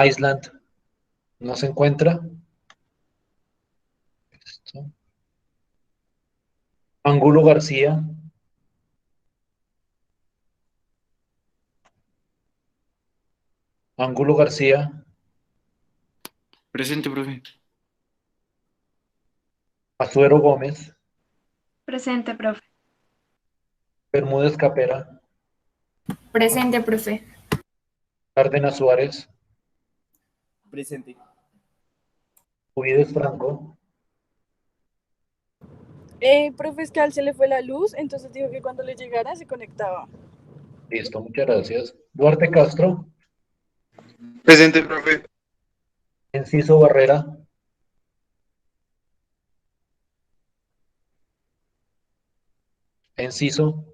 Island no se encuentra. Listo. Angulo García. Angulo García. Presente, profe. Azuero Gómez. Presente, profe. Bermúdez Capera. Presente, profe. Cárdenas Suárez. Presente. Ulides Franco. Profe, es que a él se le fue la luz, entonces dijo que cuando le llegara se conectaba. Listo, muchas gracias. Duarte Castro. Presente, profe. Enciso Barrera. Enciso.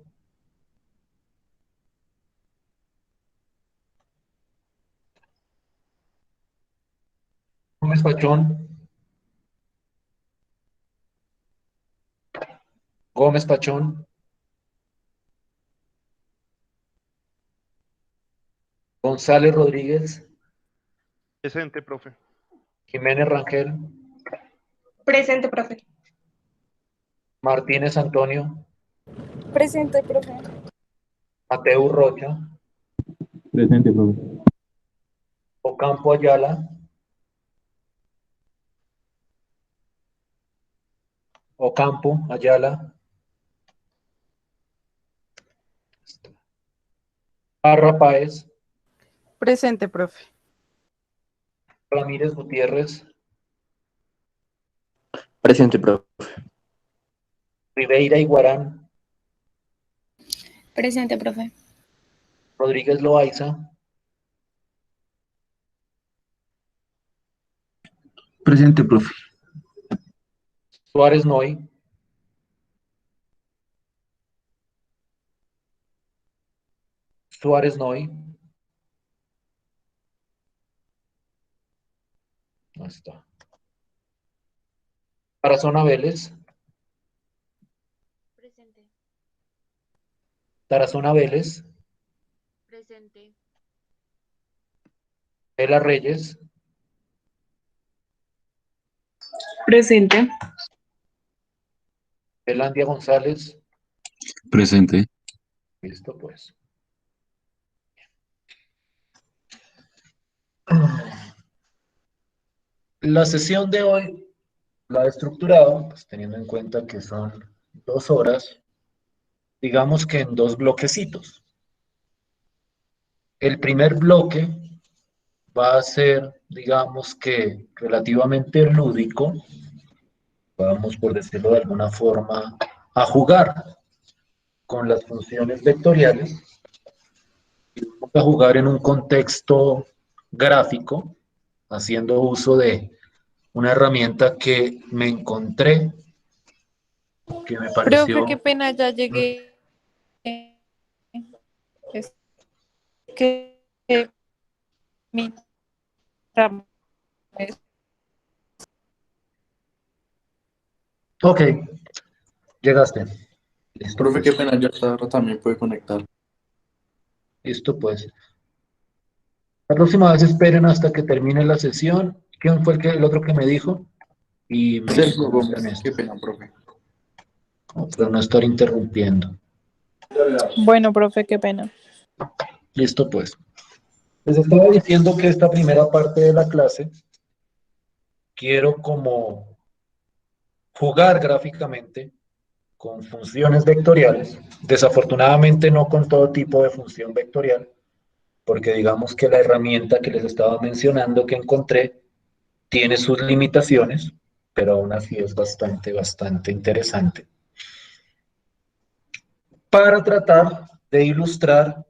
Gómez Pachón. Gómez Pachón. González Rodríguez. Presente, profe. Jiménez Rangel. Presente, profe. Martínez Antonio. Presente, profe. Mateo Rocha. Presente, profe. Ocampo Ayala. Ocampo Ayala. Parra Páez. Presente, profe. Ramírez Gutiérrez. Presente, profe. Ribeira Iguarán. Presente, profe. Rodríguez Loaiza. Presente, profe. Suárez Noy. Suárez Noy. Ahí está. Tarazona Vélez. Presente. Tarazona Vélez. Presente. Vela Reyes. Presente. Elandia González. Presente. Listo, pues. La sesión de hoy la he estructurado, pues, teniendo en cuenta que son 2 horas, digamos que en 2 bloquecitos. El primer bloque va a ser, digamos que relativamente lúdico, vamos por decirlo de alguna forma, a jugar con las funciones vectoriales. Y vamos a jugar en un contexto gráfico, haciendo uso de una herramienta que me encontré, que me pareció... Profe, qué pena, ya llegué. Es que mi RAM es- Ok, llegaste. Listo, Profe, pues. qué pena, ya hasta ahora también puede conectar. Listo, pues. La próxima vez esperen hasta que termine la sesión. ¿Quién fue el otro que me dijo? Y me Sergio comentan Gómez, qué esto. pena, profe. No, pero no estar interrumpiendo. Bueno, profe, qué pena. Listo, pues. Les estaba diciendo que esta primera parte de la clase quiero como jugar gráficamente con funciones vectoriales. Desafortunadamente no con todo tipo de función vectorial, porque digamos que la herramienta que les estaba mencionando que encontré tiene sus limitaciones, pero aún así es bastante interesante. Para tratar de ilustrar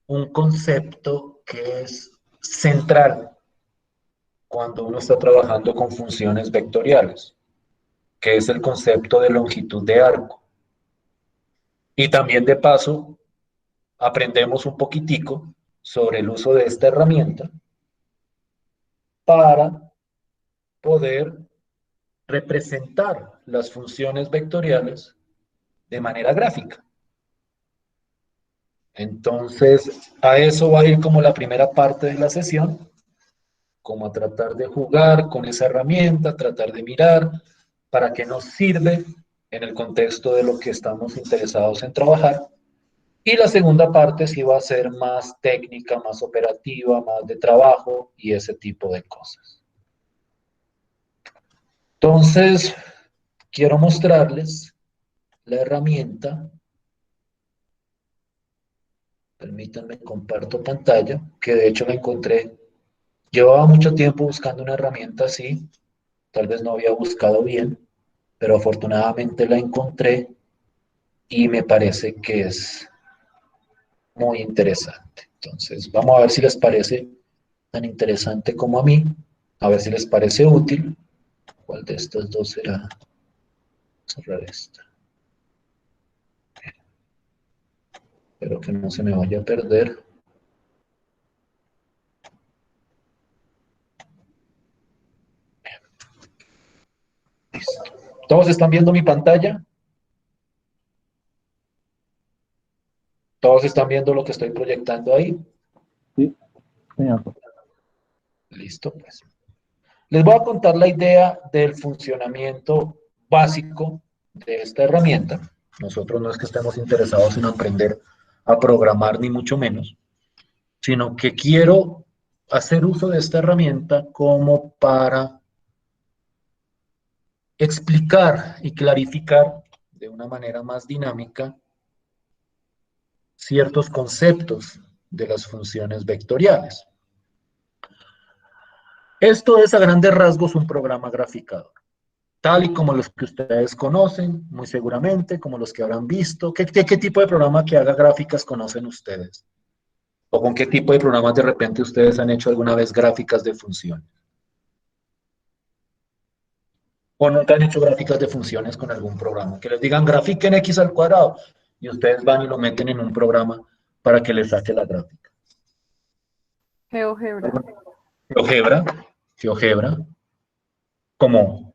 un concepto que es central cuando uno está trabajando con funciones vectoriales, que es el concepto de longitud de arco. Y también de paso, aprendemos un poquitico sobre el uso de esta herramienta para poder representar las funciones vectoriales de manera gráfica. Entonces, a eso va a ir como la primera parte de la sesión. como a tratar de jugar con esa herramienta, tratar de mirar para qué nos sirve en el contexto de lo que estamos interesados en trabajar. Y la segunda parte sí va a ser más técnica, más operativa, más de trabajo y ese tipo de cosas. Entonces, quiero mostrarles la herramienta. Permítanme, comparto pantalla, que de hecho la encontré. Llevaba mucho tiempo buscando una herramienta así, tal vez no había buscado bien, pero afortunadamente la encontré y me parece que es muy interesante. Entonces, vamos a ver si les parece tan interesante como a mí, a ver si les parece útil. ¿Cuál de estas dos será? Cerrar esta. Espero que no se me vaya a perder. Listo. ¿Todos están viendo mi pantalla? ¿Todos están viendo lo que estoy proyectando ahí? Sí, señor. Listo, pues. Les voy a contar la idea del funcionamiento básico de esta herramienta. Nosotros no es que estemos interesados en aprender a programar, ni mucho menos, sino que quiero hacer uso de esta herramienta como para explicar y clarificar de una manera más dinámica ciertos conceptos de las funciones vectoriales. Esto es a grandes rasgos un programa graficador, tal y como los que ustedes conocen, muy seguramente, como los que habrán visto. ¿Qué tipo de programa que haga gráficas conocen ustedes? ¿O con qué tipo de programas de repente ustedes han hecho alguna vez gráficas de funciones? ¿O nunca han hecho gráficas de funciones con algún programa? Que les digan grafiquen x al cuadrado y ustedes van y lo meten en un programa para que les saque la gráfica. GeoGebra. GeoGebra, GeoGebra, como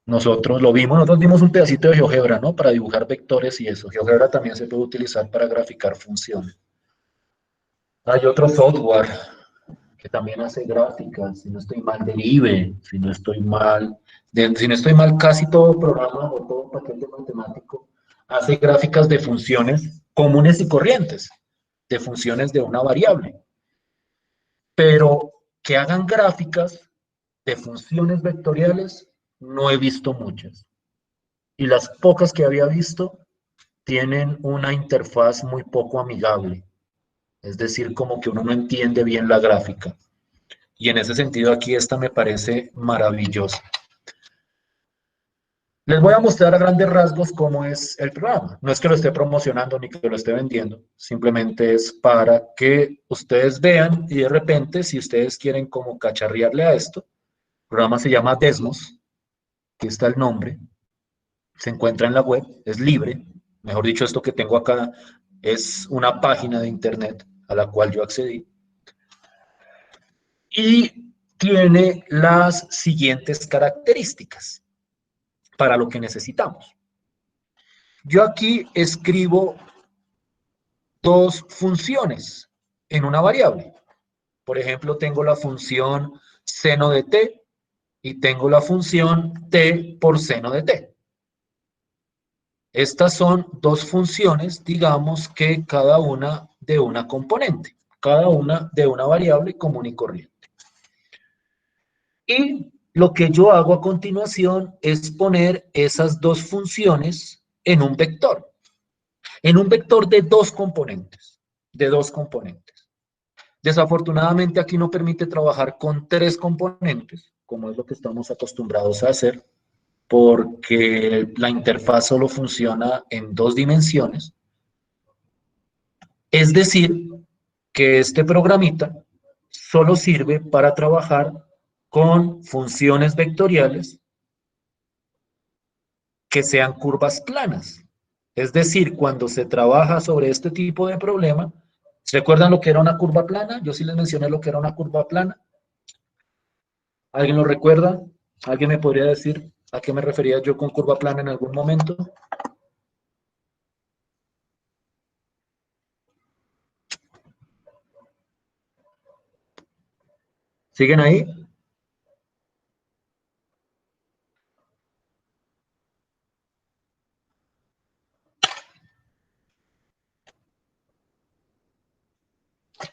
nosotros vimos un pedacito de GeoGebra, ¿no? Para dibujar vectores y eso. GeoGebra también se puede utilizar para graficar funciones. Hay otro software que también hace gráficas, si no estoy mal, Derive, si no estoy mal, casi todo programa o todo paquete matemático hace gráficas de funciones comunes y corrientes, de funciones de una variable. Pero que hagan gráficas de funciones vectoriales, no he visto muchas. Y las pocas que había visto tienen una interfaz muy poco amigable. Es decir, como que uno no entiende bien la gráfica. Y en ese sentido aquí esta me parece maravillosa. Les voy a mostrar a grandes rasgos cómo es el programa. No es que lo esté promocionando ni que lo esté vendiendo, simplemente es para que ustedes vean y de repente, si ustedes quieren como cacharrearle a esto, el programa se llama Desmos, aquí está el nombre, se encuentra en la web, es libre, mejor dicho, esto que tengo acá es una página de internet a la cual yo accedí, y tiene las siguientes características para lo que necesitamos. Yo aquí escribo dos funciones en una variable. Por ejemplo, tengo la función seno de t y tengo la función t por seno de t. Estas son dos funciones, digamos que cada una de una componente, cada una de una variable común y corriente. Y lo que yo hago a continuación es poner esas dos funciones en un vector de dos componentes, Desafortunadamente aquí no permite trabajar con tres componentes, como es lo que estamos acostumbrados a hacer, porque la interfaz solo funciona en dos dimensiones. Es decir, que este programita solo sirve para trabajar con funciones vectoriales que sean curvas planas. Es decir, cuando se trabaja sobre este tipo de problema, ¿se recuerdan lo que era una curva plana? Yo sí les mencioné lo que era una curva plana. ¿Alguien lo recuerda? ¿Alguien me podría decir a qué me refería yo con curva plana en algún momento? ¿Siguen ahí?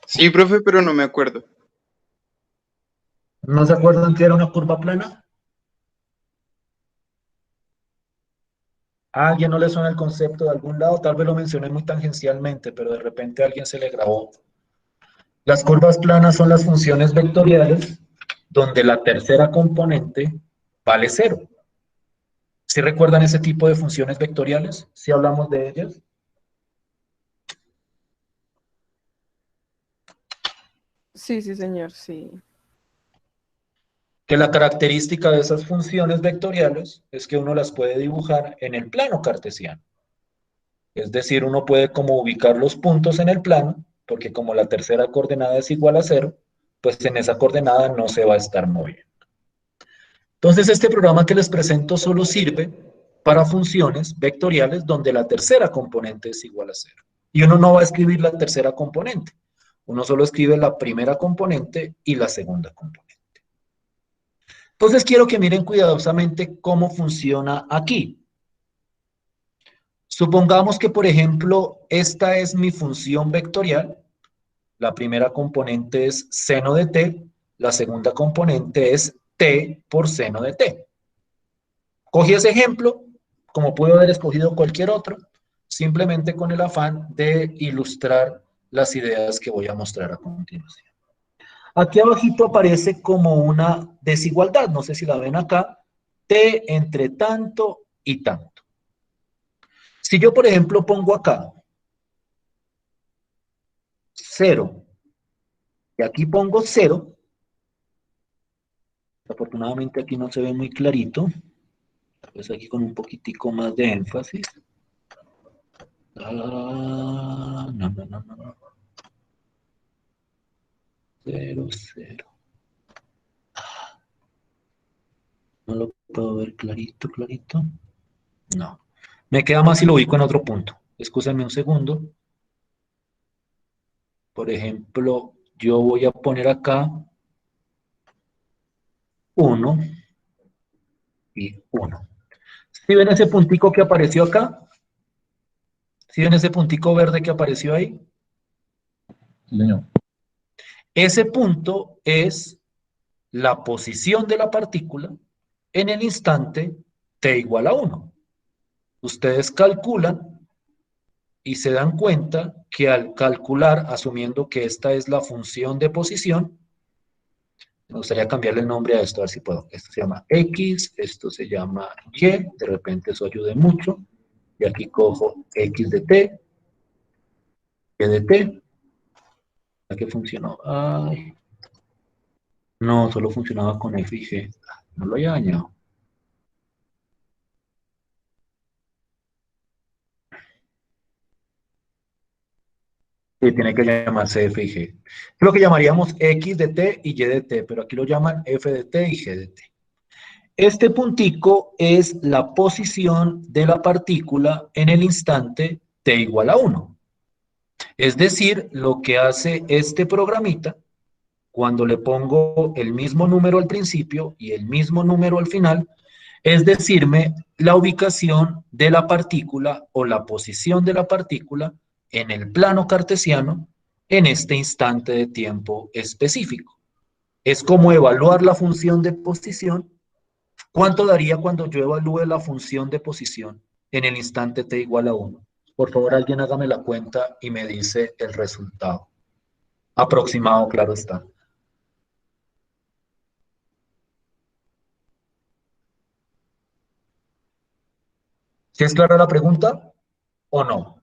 Sí, profe, pero no me acuerdo. ¿No se acuerdan que era una curva plana? ¿A alguien no le suena el concepto de algún lado? Tal vez lo mencioné muy tangencialmente, pero de repente a alguien se le grabó. Las curvas planas son las funciones vectoriales donde la tercera componente vale cero. ¿Sí recuerdan ese tipo de funciones vectoriales? ¿Sí hablamos de ellas? Sí, sí, señor, sí. Que la característica de esas funciones vectoriales es que uno las puede dibujar en el plano cartesiano. Es decir, uno puede como ubicar los puntos en el plano, porque como la tercera coordenada es igual a cero, pues en esa coordenada no se va a estar moviendo. Entonces, este programa que les presento solo sirve para funciones vectoriales donde la tercera componente es igual a cero. Y uno no va a escribir la tercera componente. Uno solo escribe la primera componente y la segunda componente. Entonces, quiero que miren cuidadosamente cómo funciona aquí. Supongamos que, por ejemplo, esta es mi función vectorial. La primera componente es seno de t, la segunda componente es t por seno de t. Cogí ese ejemplo, como pude haber escogido cualquier otro, simplemente con el afán de ilustrar las ideas que voy a mostrar a continuación. Aquí abajito aparece como una desigualdad, no sé si la ven acá, t entre tanto y tanto. Si yo, por ejemplo, pongo acá 0 y aquí pongo 0, afortunadamente aquí no se ve muy clarito, pues aquí con un poquitico más de énfasis. No. 0, 0. No lo puedo ver clarito, clarito. No. Me queda más si lo ubico en otro punto. Excúsenme un segundo. Por ejemplo, yo voy a poner acá 1 y 1. ¿Sí ven ese puntico que apareció acá? ¿Sí ven ese puntico verde que apareció ahí? Sí, señor. Ese punto es la posición de la partícula en el instante t igual a 1. Ustedes calculan y se dan cuenta que al calcular, asumiendo que esta es la función de posición, me gustaría cambiarle el nombre a esto, a ver si puedo. Esto se llama X, esto se llama Y, de repente eso ayude mucho. Y aquí cojo X de T, Y de T. ¿A qué funcionó? Ay, no, solo funcionaba con F y G. No lo había dañado. Sí, tiene que llamarse F y G. Es lo que llamaríamos X de T y Y de T, pero aquí lo llaman F de T y G de T. Este puntico es la posición de la partícula en el instante t igual a 1. Es decir, lo que hace este programita, cuando le pongo el mismo número al principio y el mismo número al final, es decirme la ubicación de la partícula o la posición de la partícula en el plano cartesiano en este instante de tiempo específico. Es como evaluar la función de posición. ¿Cuánto daría cuando yo evalúe la función de posición en el instante t igual a 1? Por favor, alguien hágame la cuenta y me dice el resultado. Aproximado, claro está. ¿Sí es clara la pregunta o no?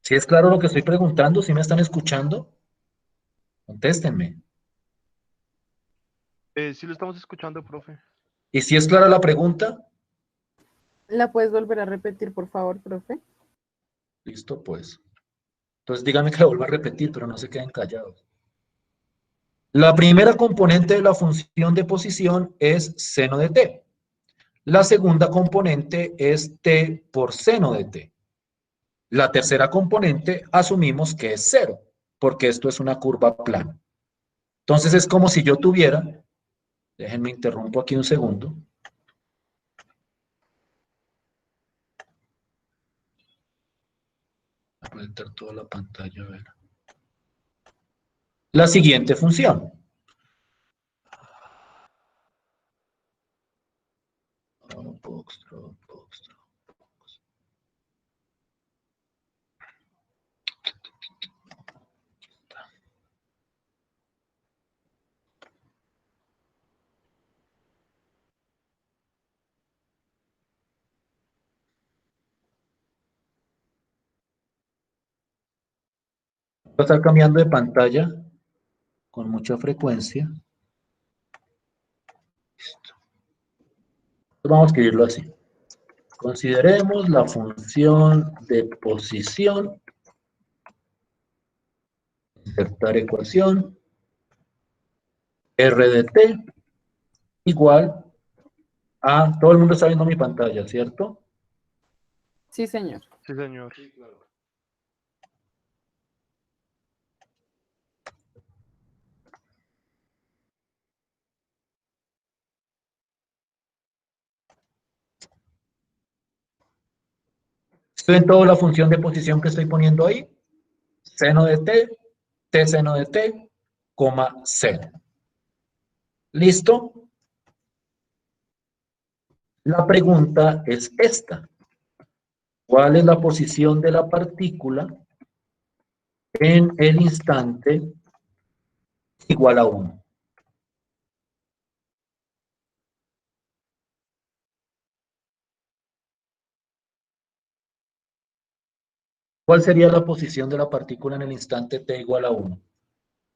¿Sí es claro lo que estoy preguntando? ¿Sí me están escuchando? Contéstenme. Sí lo estamos escuchando, profe. ¿Y si es clara la pregunta? ¿La puedes volver a repetir, por favor, profe? Listo, pues. Entonces díganme que la vuelva a repetir, pero no se queden callados. La primera componente de la función de posición es seno de t. La segunda componente es t por seno de t. La tercera componente asumimos que es 0, porque esto es una curva plana. Entonces es como si yo tuviera, déjenme interrumpo aquí un segundo. Voy a proyectar toda la pantalla, a ver. La siguiente función. Va a estar cambiando de pantalla con mucha frecuencia. Listo. Vamos a escribirlo así. Consideremos la función de posición, insertar ecuación, r de t igual a, todo el mundo está viendo mi pantalla, ¿cierto? Sí, señor. Sí, señor. Estoy en toda la función de posición que estoy poniendo ahí. Seno de t seno de t, coma 0. ¿Listo? La pregunta es esta. ¿Cuál es la posición de la partícula en el instante igual a 1? ¿Cuál sería la posición de la partícula en el instante t igual a 1?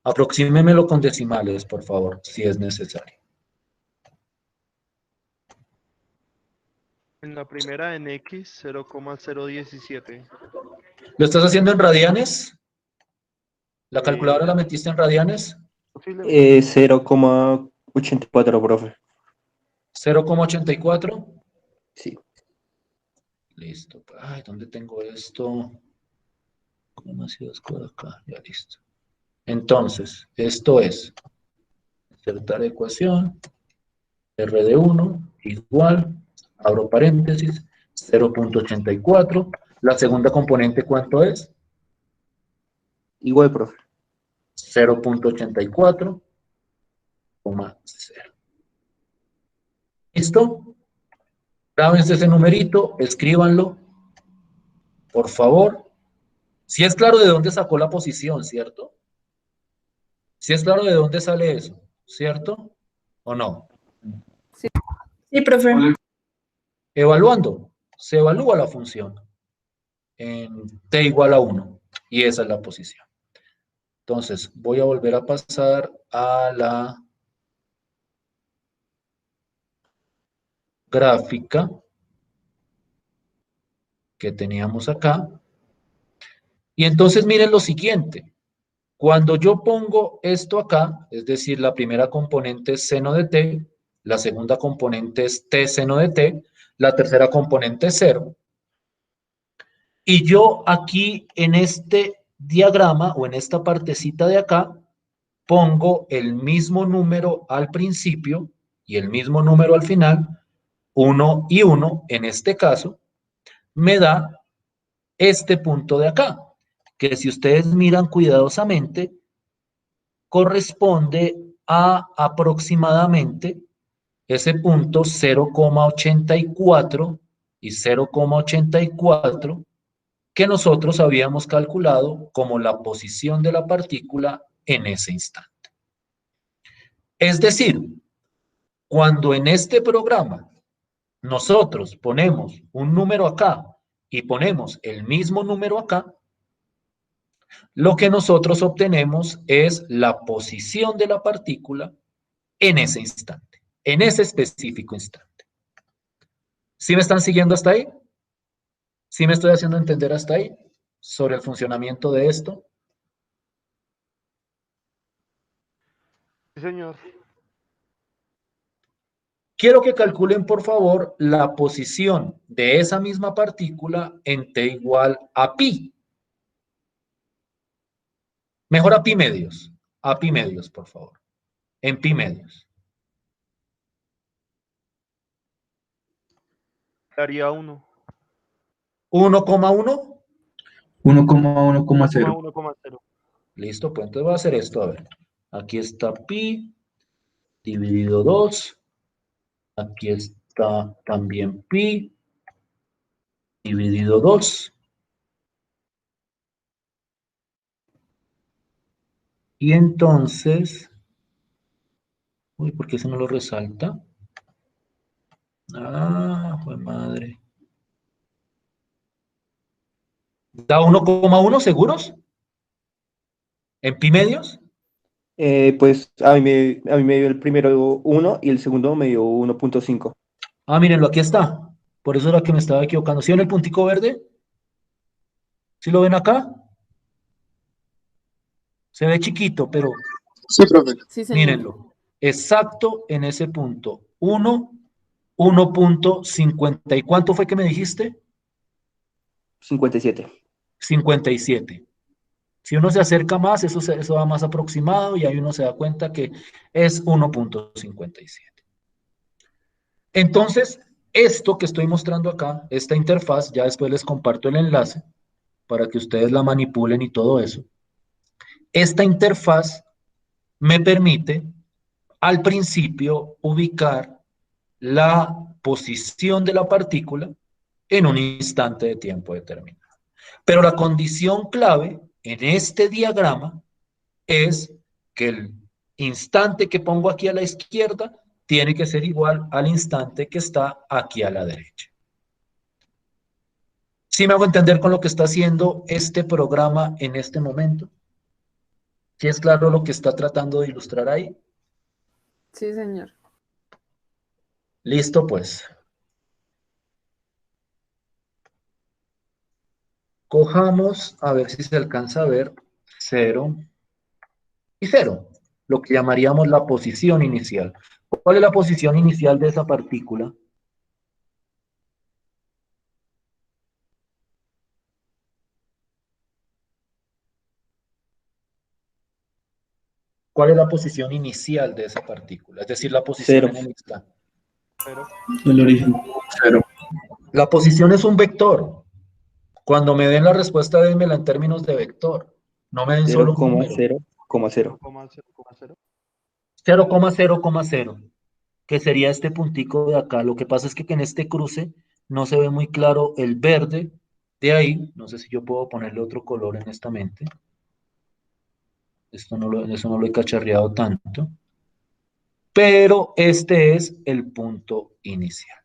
Aproxímemelo con decimales, por favor, si es necesario. En la primera en X, 0,017. ¿Lo estás haciendo en radianes? ¿La calculadora la Eh, metiste en radianes? Posiblemente. 0,84, profe. 0,84. Sí. Listo. Ay, ¿dónde tengo esto? ¿Cómo ha sido esto de acá? Ya listo. Entonces, esto es insertar ecuación, R de 1 igual, abro paréntesis, 0,84. La segunda componente, ¿cuánto es? Igual, profe. 0,84, 0. ¿Listo? Grábense ese numerito, escríbanlo, por favor. Si es claro de dónde sacó la posición, ¿cierto? Si es claro de dónde sale eso, ¿cierto? ¿O no? Sí, profe. Evaluando, se evalúa la función en t igual a 1 y esa es la posición. Entonces, voy a volver a pasar a la gráfica que teníamos acá. Y entonces miren lo siguiente. Cuando yo pongo esto acá, es decir, la primera componente es seno de t, la segunda componente es t seno de t, la tercera componente es 0. Y yo aquí en este diagrama o en esta partecita de acá, pongo el mismo número al principio y el mismo número al final, 1 y 1 en este caso, me da este punto de acá, que si ustedes miran cuidadosamente, corresponde a aproximadamente ese punto 0,84 y 0,84 que nosotros habíamos calculado como la posición de la partícula en ese instante. Es decir, cuando en este programa nosotros ponemos un número acá y ponemos el mismo número acá, lo que nosotros obtenemos es la posición de la partícula en ese instante, en ese específico instante. ¿Sí me están siguiendo hasta ahí? ¿Sí me estoy haciendo entender hasta ahí sobre el funcionamiento de esto? Sí, señor. Quiero que calculen, por favor, la posición de esa misma partícula en t igual a pi. Mejor a pi medios. A pi medios, por favor. En pi medios. Daría 1. 1,1. 1,1,0. 1,0. Listo, pues entonces voy a hacer esto. A ver. Aquí está pi dividido 2. Aquí está también pi dividido 2. Y entonces, uy, ¿por qué se no lo resalta? Ah, pues madre. ¿Da 1,1 seguros? ¿En pi medios? Pues a mí me dio el primero 1 y el segundo me dio 1.5. Ah, mírenlo, aquí está. Por eso era que me estaba equivocando. ¿Sí ven el puntico verde? ¿Sí lo ven acá? Se ve chiquito, pero Sí, profe. Sí, señor. mírenlo. Exacto en ese punto. 1,50. ¿Y cuánto fue que me dijiste? 57. 57. Si uno se acerca más, eso va más aproximado y ahí uno se da cuenta que es 1,57. Entonces, esto que estoy mostrando acá, esta interfaz, ya después les comparto el enlace para que ustedes la manipulen y todo eso. Esta interfaz me permite al principio ubicar la posición de la partícula en un instante de tiempo determinado. Pero la condición clave en este diagrama es que el instante que pongo aquí a la izquierda tiene que ser igual al instante que está aquí a la derecha. ¿Sí me hago entender con lo que está haciendo este programa en este momento? ¿Sí es claro lo que está tratando de ilustrar ahí? Sí, señor. Listo, pues. Cojamos, a ver si se alcanza a ver, 0 y 0, lo que llamaríamos la posición inicial. ¿Cuál es la posición inicial de esa partícula? ¿Cuál es la posición inicial de esa partícula? Es decir, la posición 0. en el instante. 0. El origen. 0. La posición es un vector. Cuando me den la respuesta, dénmela en términos de vector. No me den solo un número. 0,0,0. 0,0,0. 0,0,0, que sería este puntico de acá. Lo que pasa es que en este cruce no se ve muy claro el verde de ahí. No sé si yo puedo ponerle otro color honestamente. Eso no lo he cacharreado tanto. Pero este es el punto inicial.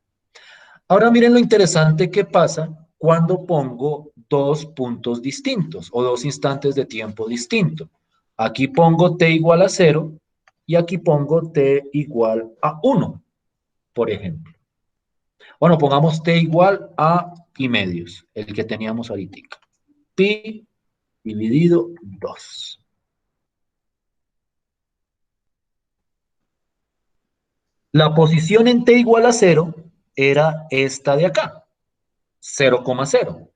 Ahora miren lo interesante que pasa cuando pongo dos puntos distintos o dos instantes de tiempo distintos. Aquí pongo t igual a 0 y aquí pongo t igual a 1, por ejemplo. Bueno, pongamos t igual a pi medios, el que teníamos ahorita. Pi dividido 2. La posición en t igual a 0 era esta de acá, 0,0.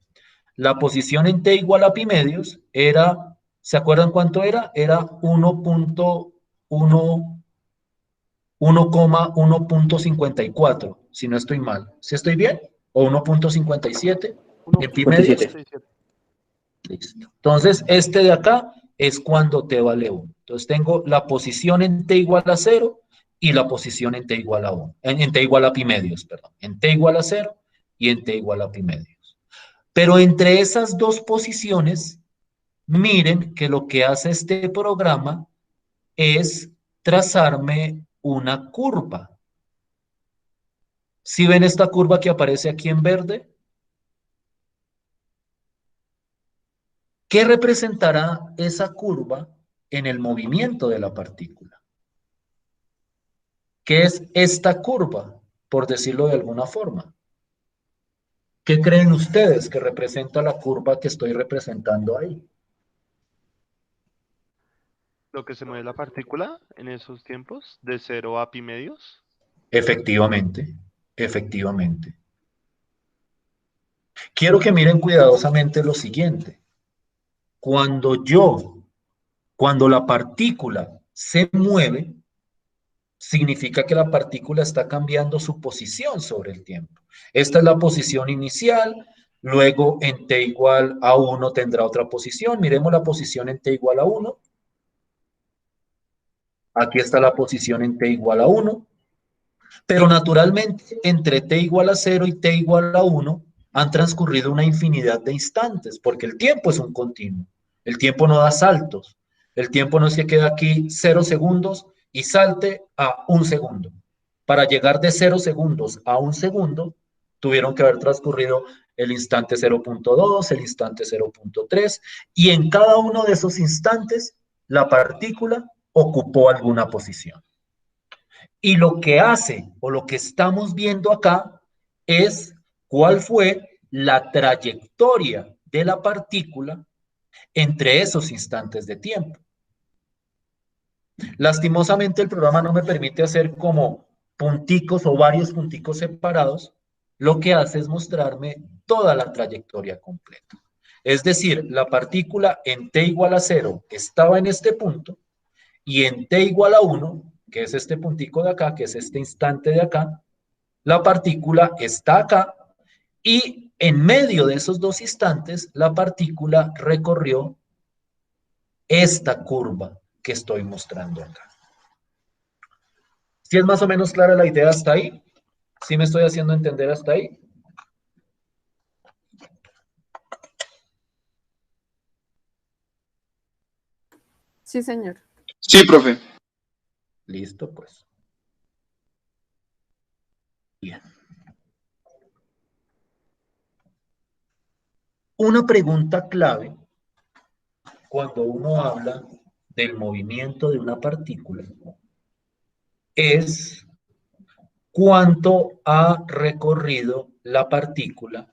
La posición en t igual a pi medios era, ¿se acuerdan cuánto era? Era 1,1.54, si no estoy mal. ¿Sí estoy bien? ¿O 1,57 en pi medios? 1,57. Listo. Entonces, este de acá es cuando t vale 1. Entonces, tengo la posición en t igual a 0 y la posición en t igual a 1. En t igual a pi medios, perdón. En t igual a 0 y en t igual a pi medios. Pero entre esas dos posiciones, miren que lo que hace este programa es trazarme una curva. ¿Sí ven esta curva que aparece aquí en verde? ¿Qué representará esa curva en el movimiento de la partícula? ¿Qué es esta curva, por decirlo de alguna forma? ¿Qué creen ustedes que representa la curva que estoy representando ahí? Lo que se mueve la partícula en esos tiempos, de 0 a pi medios. Efectivamente, efectivamente. Quiero que miren cuidadosamente lo siguiente. Cuando la partícula se mueve, significa que la partícula está cambiando su posición sobre el tiempo. Esta es la posición inicial, luego en t igual a 1 tendrá otra posición. Miremos la posición en t igual a 1. Aquí está la posición en t igual a 1. Pero naturalmente, entre t igual a 0 y t igual a 1 han transcurrido una infinidad de instantes, porque el tiempo es un continuo. El tiempo no da saltos. El tiempo no es que quede aquí 0 segundos y salte a 1 segundo. Para llegar de 0 segundos a 1 segundo, tuvieron que haber transcurrido el instante 0.2, el instante 0.3, y en cada uno de esos instantes, la partícula ocupó alguna posición. Y lo que hace o lo que estamos viendo acá es cuál fue la trayectoria de la partícula entre esos instantes de tiempo. Lastimosamente el programa no me permite hacer como punticos o varios punticos separados. Lo que hace es mostrarme toda la trayectoria completa. Es decir, la partícula en t igual a 0 estaba en este punto y en t igual a 1, que es este puntico de acá, que es este instante de acá, la partícula está acá y en medio de esos dos instantes la partícula recorrió esta curva que estoy mostrando acá. ¿Sí es más o menos clara la idea hasta ahí? ¿Sí me estoy haciendo entender hasta ahí? Sí, señor. Sí, profe. Listo, pues. Bien. Una pregunta clave cuando uno habla del movimiento de una partícula es cuánto ha recorrido la partícula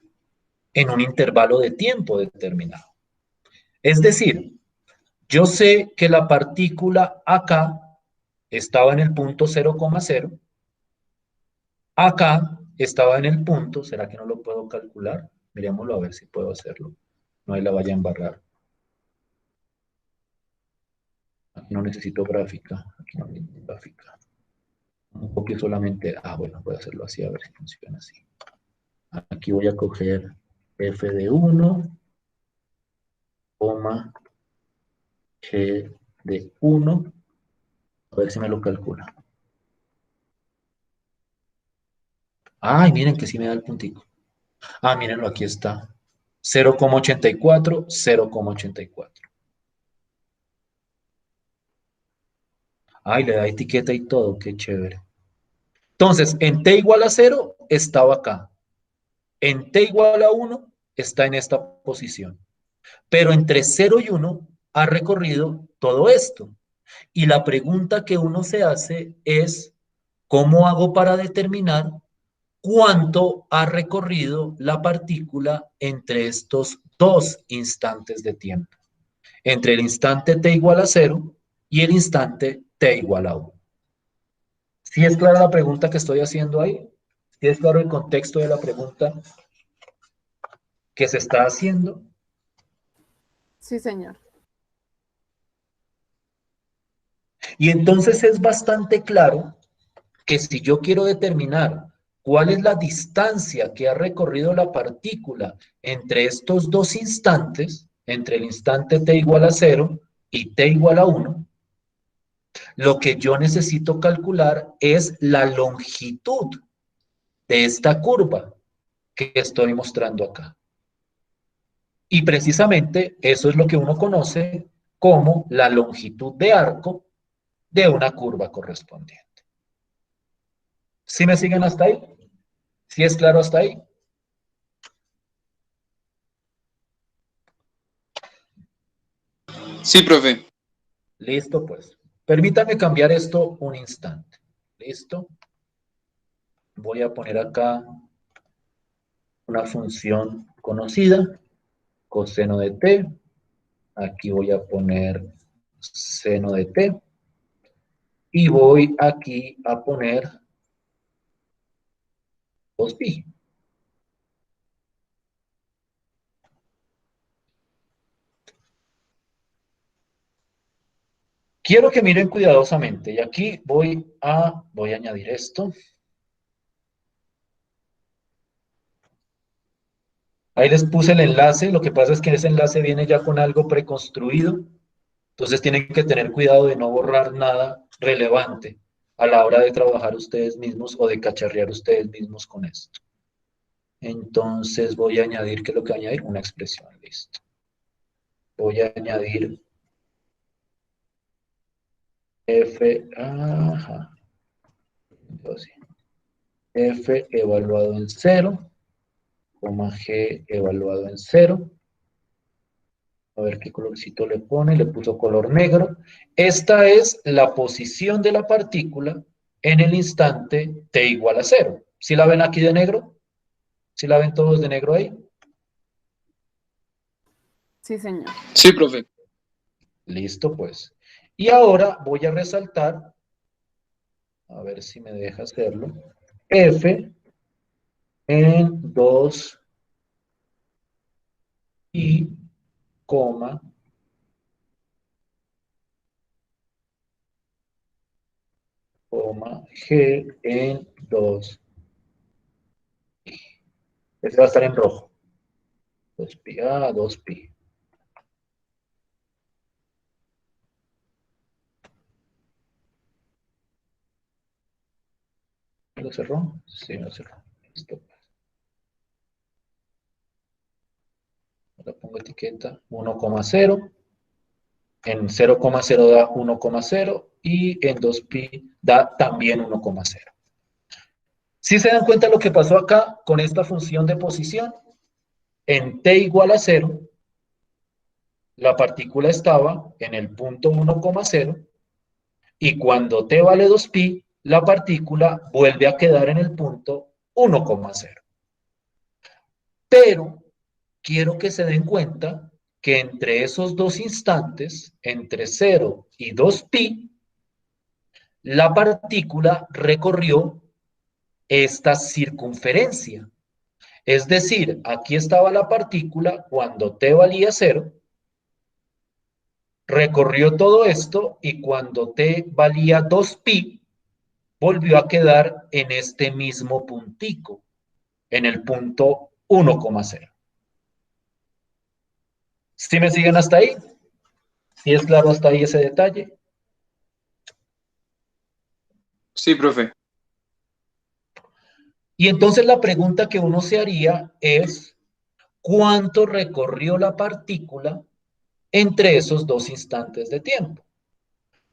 en un intervalo de tiempo determinado. Es decir, yo sé que la partícula acá estaba en el punto 0,0, acá estaba en el punto, ¿será que no lo puedo calcular? Miremoslo a ver si puedo hacerlo. No ahí la vaya a embarrar. Aquí no necesito gráfica, aquí no necesito gráfica. Un copio solamente, bueno, voy a hacerlo así, a ver si funciona así. Aquí voy a coger f de 1, coma, g de 1, a ver si me lo calcula. Ay, miren que sí me da el puntico. Mírenlo, aquí está. 0,84, 0,84. Ay, le da etiqueta y todo, qué chévere. Entonces, en t igual a 0 estaba acá. En t igual a 1 está en esta posición. Pero entre 0 y 1 ha recorrido todo esto. Y la pregunta que uno se hace es, ¿cómo hago para determinar cuánto ha recorrido la partícula entre estos dos instantes de tiempo? Entre el instante t igual a 0 y el instante t igual a 1. ¿Sí es clara la pregunta que estoy haciendo ahí? ¿Sí es claro el contexto de la pregunta que se está haciendo? Sí, señor. Y entonces es bastante claro que si yo quiero determinar cuál es la distancia que ha recorrido la partícula entre estos dos instantes, entre el instante t igual a 0 y t igual a 1, lo que yo necesito calcular es la longitud de esta curva que estoy mostrando acá. Y precisamente eso es lo que uno conoce como la longitud de arco de una curva correspondiente. ¿Sí me siguen hasta ahí? ¿Sí es claro hasta ahí? Sí, profe. Listo, pues. Permítame cambiar esto un instante. ¿Listo? Voy a poner acá una función conocida, coseno de t. Aquí voy a poner seno de t. Y voy aquí a poner 2pi. Quiero que miren cuidadosamente. Y aquí voy a añadir esto. Ahí les puse el enlace. Lo que pasa es que ese enlace viene ya con algo preconstruido. Entonces tienen que tener cuidado de no borrar nada relevante a la hora de trabajar ustedes mismos o de cacharrear ustedes mismos con esto. Entonces voy a añadir, ¿qué es lo que voy a añadir? Una expresión, listo. Voy a añadir f, ajá, f evaluado en 0, coma g evaluado en 0. A ver qué colorcito le pone, le puso color negro. Esta es la posición de la partícula en el instante t igual a 0. ¿Sí la ven aquí de negro? ¿Sí la ven todos de negro ahí? Sí, señor. Sí, profe. Listo, pues. Y ahora voy a resaltar, a ver si me deja hacerlo, f en 2 y coma g en 2. Ese va a estar en rojo. 2pi, 2pi. ¿Lo cerró? Sí, lo cerró. Listo. Ahora pongo etiqueta 1,0. En 0,0 da 1,0 y en 2pi da también 1,0. ¿Sí se dan cuenta lo que pasó acá con esta función de posición? En t igual a 0, la partícula estaba en el punto 1,0 y cuando t vale 2pi, la partícula vuelve a quedar en el punto 1,0. Pero quiero que se den cuenta que entre esos dos instantes, entre 0 y 2pi, la partícula recorrió esta circunferencia. Es decir, aquí estaba la partícula cuando t valía 0, recorrió todo esto y cuando t valía 2pi, volvió a quedar en este mismo puntico, en el punto 1,0. ¿Sí me siguen hasta ahí? ¿Sí es claro hasta ahí ese detalle? Sí, profe. Y entonces la pregunta que uno se haría es, ¿cuánto recorrió la partícula entre esos dos instantes de tiempo?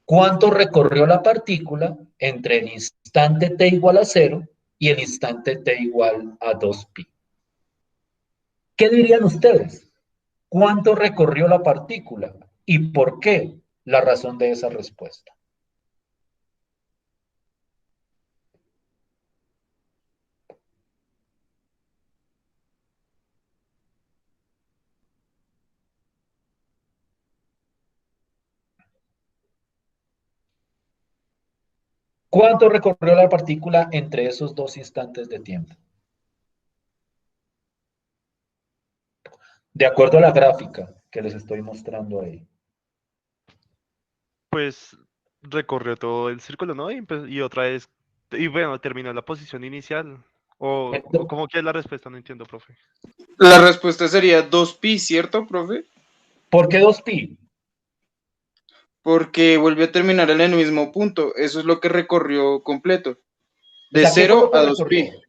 ¿Cuánto recorrió la partícula entre el instante t igual a 0 y el instante t igual a 2pi? ¿Qué dirían ustedes? ¿Cuánto recorrió la partícula? ¿Y por qué? La razón de esa respuesta. ¿Cuánto recorrió la partícula entre esos dos instantes de tiempo? De acuerdo a la gráfica que les estoy mostrando ahí. Pues recorrió todo el círculo, ¿no? Y otra vez, y bueno, terminó en la posición inicial. O ¿cómo que es la respuesta? No entiendo, profe. La respuesta sería 2pi, ¿cierto, profe? ¿Por qué 2pi? Porque vuelve a terminar en el mismo punto. Eso es lo que recorrió completo. O De sea, ¿qué fue lo 0 que a recorrió? 2pi. O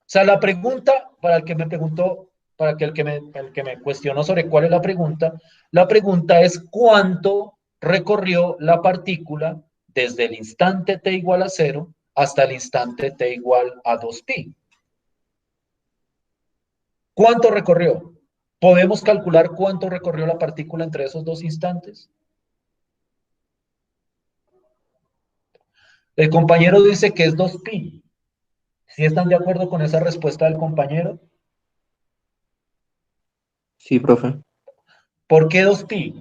sea, la pregunta, para el que me preguntó, para que el que me cuestionó sobre cuál es la pregunta es ¿cuánto recorrió la partícula desde el instante t igual a 0 hasta el instante t igual a 2pi? ¿Cuánto recorrió? ¿Podemos calcular cuánto recorrió la partícula entre esos dos instantes? El compañero dice que es 2pi. ¿Sí están de acuerdo con esa respuesta del compañero? Sí, profe. ¿Por qué 2pi?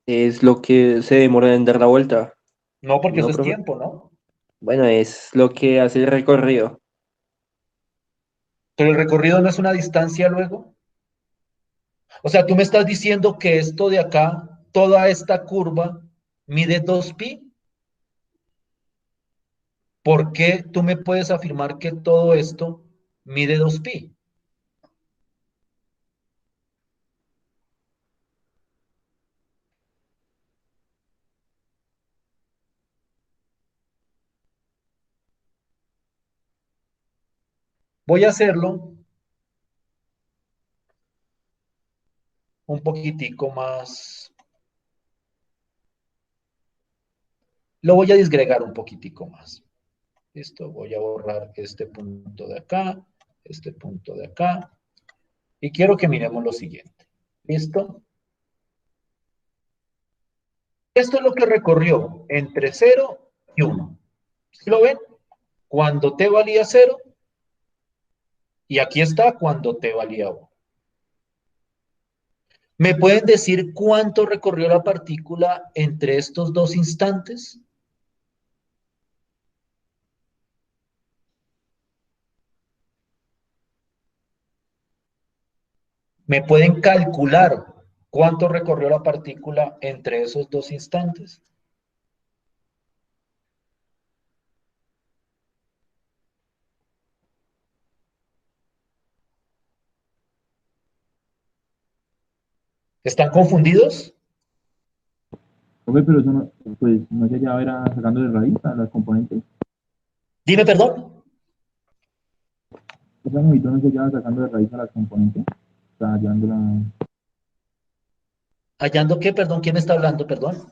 Es lo que se demora en dar la vuelta. No, porque ¿No, eso es profe? tiempo, ¿no? Bueno, es lo que hace el recorrido. Pero el recorrido no es una distancia luego. O sea, tú me estás diciendo que esto de acá, toda esta curva, mide 2pi. ¿Por qué tú me puedes afirmar que todo esto mide 2pi? Voy a hacerlo un poquitico más. Lo voy a disgregar un poquitico más. Listo, voy a borrar este punto de acá, este punto de acá. Y quiero que miremos lo siguiente. ¿Listo? Esto es lo que recorrió entre 0 y 1. ¿Sí lo ven? Cuando t valía 0, y aquí está cuando t valía 1. ¿Me pueden decir cuánto recorrió la partícula entre estos dos instantes? ¿Me pueden calcular cuánto recorrió la partícula entre esos dos instantes? ¿Están confundidos? Profe, pero eso no, pues, no se lleva era sacando de raíz a las componentes. Dime perdón. Ese numerito no se lleva sacando de raíz a las componentes. Está llevándola. ¿Hallando qué? Perdón, ¿quién está hablando? Perdón.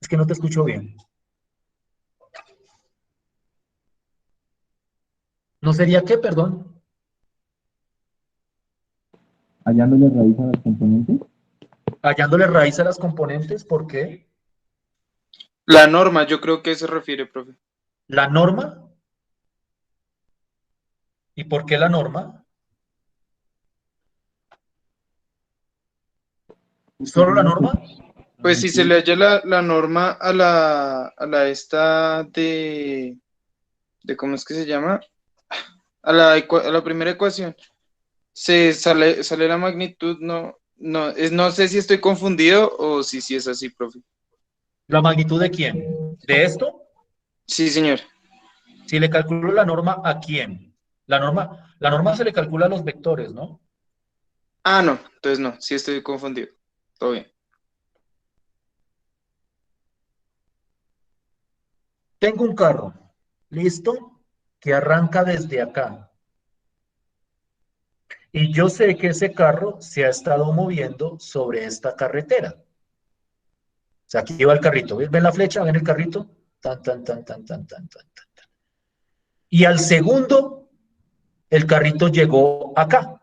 Es que no te escucho bien. ¿No sería qué? Perdón. Hallándole raíz a las componentes. Hallándole raíz a las componentes, ¿por qué? La norma, yo creo que se refiere, profe. ¿La norma? ¿Y por qué la norma? ¿Solo la norma? Pues si se le halla la norma a la esta de ¿cómo es que se llama? A la primera ecuación, sale la magnitud, no sé si estoy confundido o si es así, profe. ¿La magnitud de quién? ¿De esto? Sí, señor. Si le calculo la norma, ¿a quién? La norma se le calcula a los vectores, ¿no? Ah, no, entonces no, sí estoy confundido. Todo bien. Tengo un carro, ¿listo? Que arranca desde acá. Y yo sé que ese carro se ha estado moviendo sobre esta carretera. O sea, aquí va el carrito. ¿Ven la flecha? ¿Ven el carrito? Tan, tan, tan, tan, tan, tan, tan, tan. Y al segundo, el carrito llegó acá.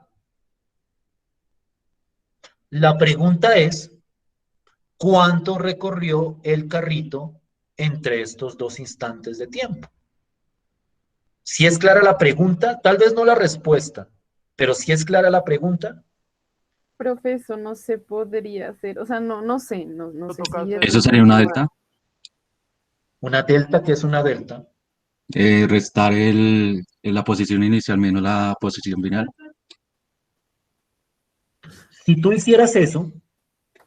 La pregunta es, ¿cuánto recorrió el carrito entre estos dos instantes de tiempo? Si es clara la pregunta, tal vez no la respuesta, pero si es clara la pregunta, Profe, eso no se podría hacer. O sea, no sé, no Lo sé toca si de hacer. Eso pronto sería una se delta. una delta, ¿qué es una delta? Restar la posición inicial menos la posición final. Si tú hicieras eso,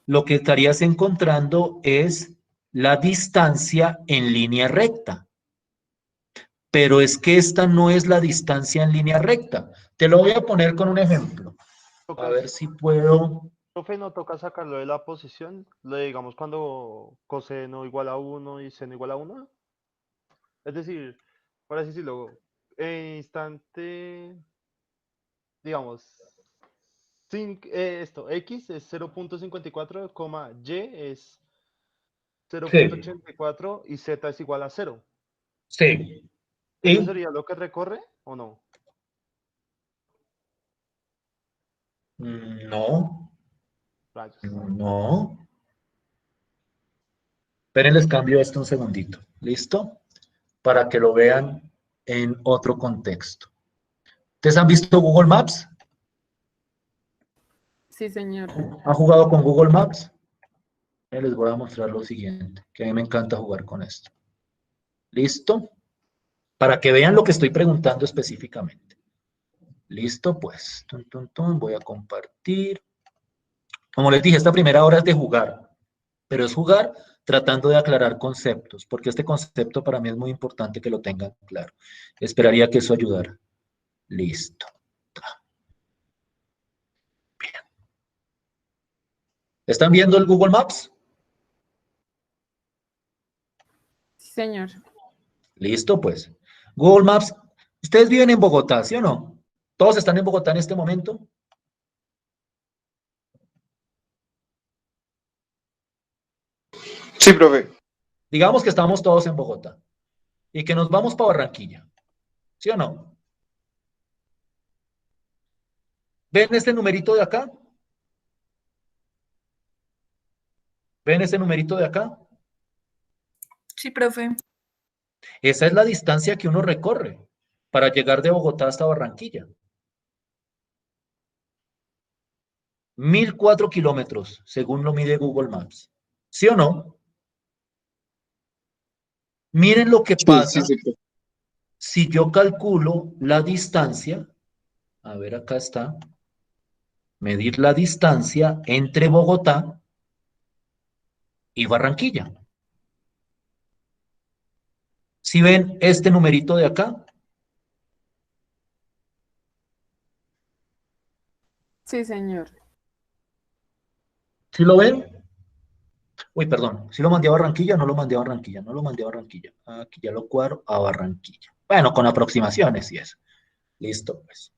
lo que estarías encontrando es la distancia en línea recta. Pero es que esta no es la distancia en línea recta. Te lo voy a poner con un ejemplo. A ver si puedo. Profe, no toca sacarlo de la posición, lo de, digamos cuando coseno igual a 1 y seno igual a 1. Es decir, por así decirlo, en instante, digamos, x es 0.54, y es Sí, 0.84 y z es igual a 0. sí. ¿Eso ¿Y? sería lo que recorre o no? No, Rayos. no. Esperen, les cambio esto un segundito. ¿Listo? Para que lo vean en otro contexto. ¿Ustedes han visto Google Maps? Sí, señor. ¿Han jugado con Google Maps? Les voy a mostrar lo siguiente, que a mí me encanta jugar con esto. ¿Listo? Para que vean lo que estoy preguntando específicamente. ¿Listo? Pues, tun, tun, tun, voy a compartir. Como les dije, esta primera hora es de jugar, pero es jugar tratando de aclarar conceptos, porque este concepto para mí es muy importante que lo tengan claro. Esperaría que eso ayudara. Listo. Bien. ¿Están viendo el Google Maps? Sí, señor. Listo, pues. Google Maps, ustedes viven en Bogotá, ¿sí o no? ¿Todos están en Bogotá en este momento? Sí, profe. Digamos que estamos todos en Bogotá y que nos vamos para Barranquilla, ¿sí o no? ¿Ven este numerito de acá? ¿Ven ese numerito de acá? Sí, profe. Esa es la distancia que uno recorre para llegar de Bogotá hasta Barranquilla. 1.004 kilómetros, según lo mide Google Maps. ¿Sí o no? Miren lo que Sí, pasa sí, profe. si yo calculo la distancia. A ver, acá está. Medir la distancia entre Bogotá y Barranquilla. ¿Sí ven este numerito de acá? Sí, señor. ¿Sí lo ven? Uy, perdón. ¿Sí lo mandé a Barranquilla? No lo mandé a Barranquilla. No lo mandé a Barranquilla. Aquí ya lo cuadro a Barranquilla. Bueno, con aproximaciones y eso. Listo, pues.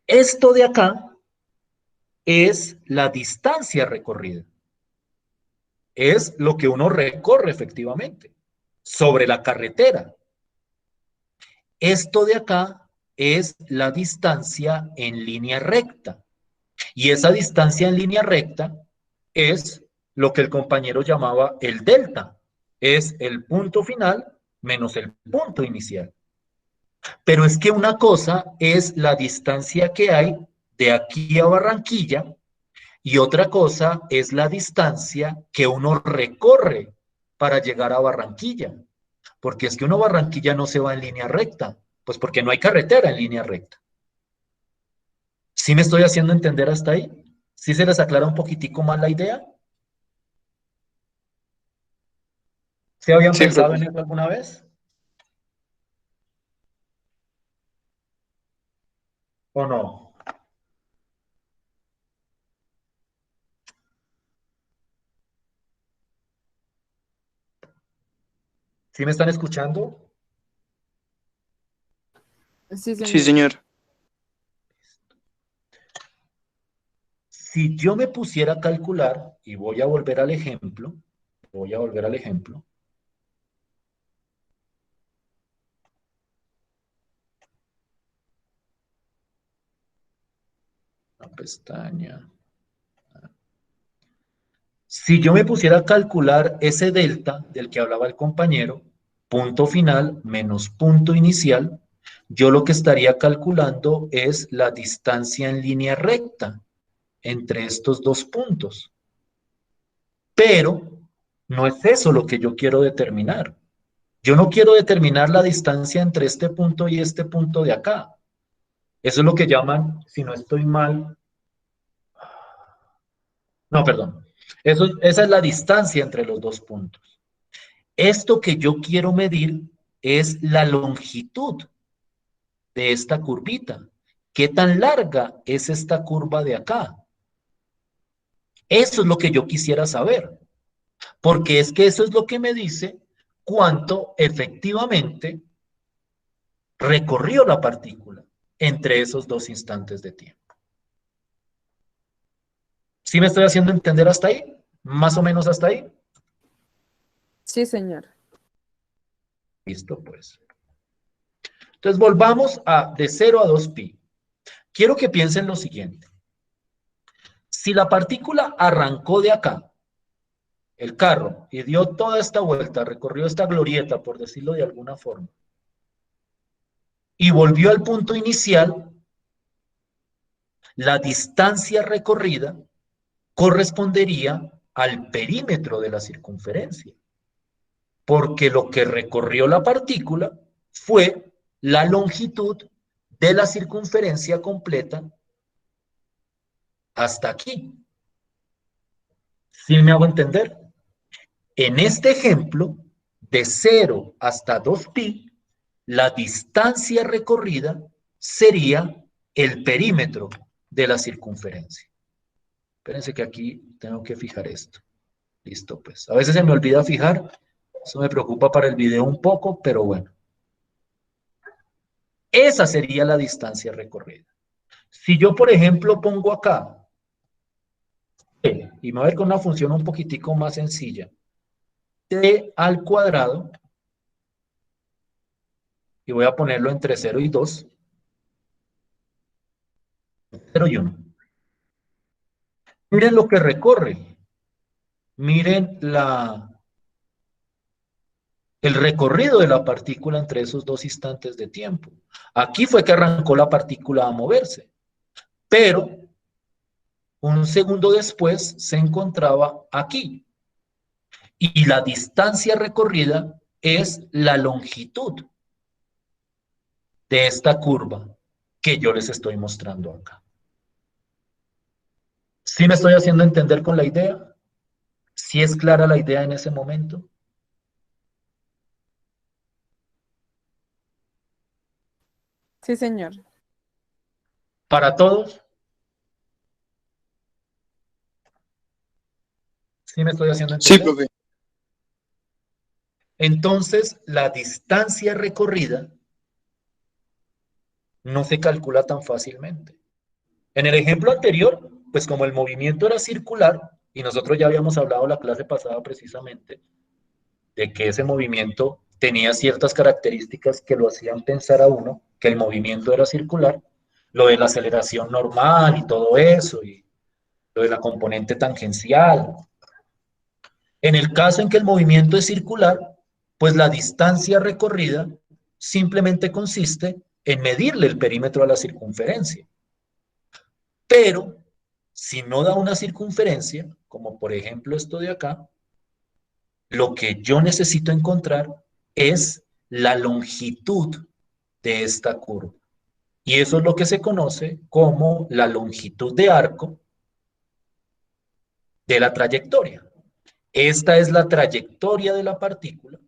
Esto de acá es la distancia recorrida. Es lo que uno recorre efectivamente sobre la carretera. Esto de acá es la distancia en línea recta. Y esa distancia en línea recta es lo que el compañero llamaba el delta. Es el punto final menos el punto inicial. Pero es que una cosa es la distancia que hay de aquí a Barranquilla y otra cosa es la distancia que uno recorre para llegar a Barranquilla. Porque es que uno a Barranquilla no se va en línea recta, pues porque no hay carretera en línea recta. ¿Sí me estoy haciendo entender hasta ahí? ¿Sí se les aclara un poquitico más la idea? ¿Se habían Sí, pensado profe. en eso alguna vez? ¿O no? ¿Sí me están escuchando? Sí, Sí, señor. señor. Si yo me pusiera a calcular, y voy a volver al ejemplo, voy a volver al ejemplo, la pestaña. Si yo me pusiera a calcular ese delta del que hablaba el compañero, punto final menos punto inicial, yo lo que estaría calculando es la distancia en línea recta entre estos dos puntos. Pero no es eso lo que yo quiero determinar. Yo no quiero determinar la distancia entre este punto y este punto de acá. Eso es lo que llaman, si no estoy mal, no, perdón. Esa es la distancia entre los dos puntos. Esto que yo quiero medir es la longitud de esta curvita. ¿Qué tan larga es esta curva de acá? Eso es lo que yo quisiera saber, porque es que eso es lo que me dice cuánto efectivamente recorrió la partícula entre esos dos instantes de tiempo. ¿Sí me estoy haciendo entender hasta ahí? ¿Más o menos hasta ahí? Sí, señor. Listo, pues. Entonces volvamos a de 0 a 2pi. Quiero que piensen lo siguiente. Si la partícula arrancó de acá, el carro, y dio toda esta vuelta, recorrió esta glorieta, por decirlo de alguna forma, y volvió al punto inicial, la distancia recorrida correspondería al perímetro de la circunferencia, porque lo que recorrió la partícula fue la longitud de la circunferencia completa hasta aquí. ¿Sí me hago entender? En este ejemplo, de 0 hasta 2pi, la distancia recorrida sería el perímetro de la circunferencia. Espérense que aquí tengo que fijar esto. Listo, pues. A veces se me olvida fijar. Eso me preocupa para el video un poco, pero bueno. Esa sería la distancia recorrida. Si yo, por ejemplo, pongo acá, y me voy a ver con una función un poquitico más sencilla, t al cuadrado, y voy a ponerlo entre 0 y 2, 0 y 1. Miren lo que recorre. Miren el recorrido de la partícula entre esos dos instantes de tiempo. Aquí fue que arrancó la partícula a moverse, pero un segundo después se encontraba aquí. Y la distancia recorrida es la longitud de esta curva que yo les estoy mostrando acá. ¿Sí me estoy haciendo entender con la idea? ¿Sí es clara la idea en ese momento? Sí, señor. ¿Para todos? ¿Sí me estoy haciendo Sí, entender? profe. Entonces, la distancia recorrida no se calcula tan fácilmente. En el ejemplo anterior, pues como el movimiento era circular, y nosotros ya habíamos hablado la clase pasada precisamente, de que ese movimiento tenía ciertas características que lo hacían pensar a uno que el movimiento era circular, lo de la aceleración normal y todo eso, y lo de la componente tangencial. En el caso en que el movimiento es circular, pues la distancia recorrida simplemente consiste en medirle el perímetro a la circunferencia. Pero, si no da una circunferencia, como por ejemplo esto de acá, lo que yo necesito encontrar es la longitud de esta curva. Y eso es lo que se conoce como la longitud de arco de la trayectoria. Esta es la trayectoria de la partícula.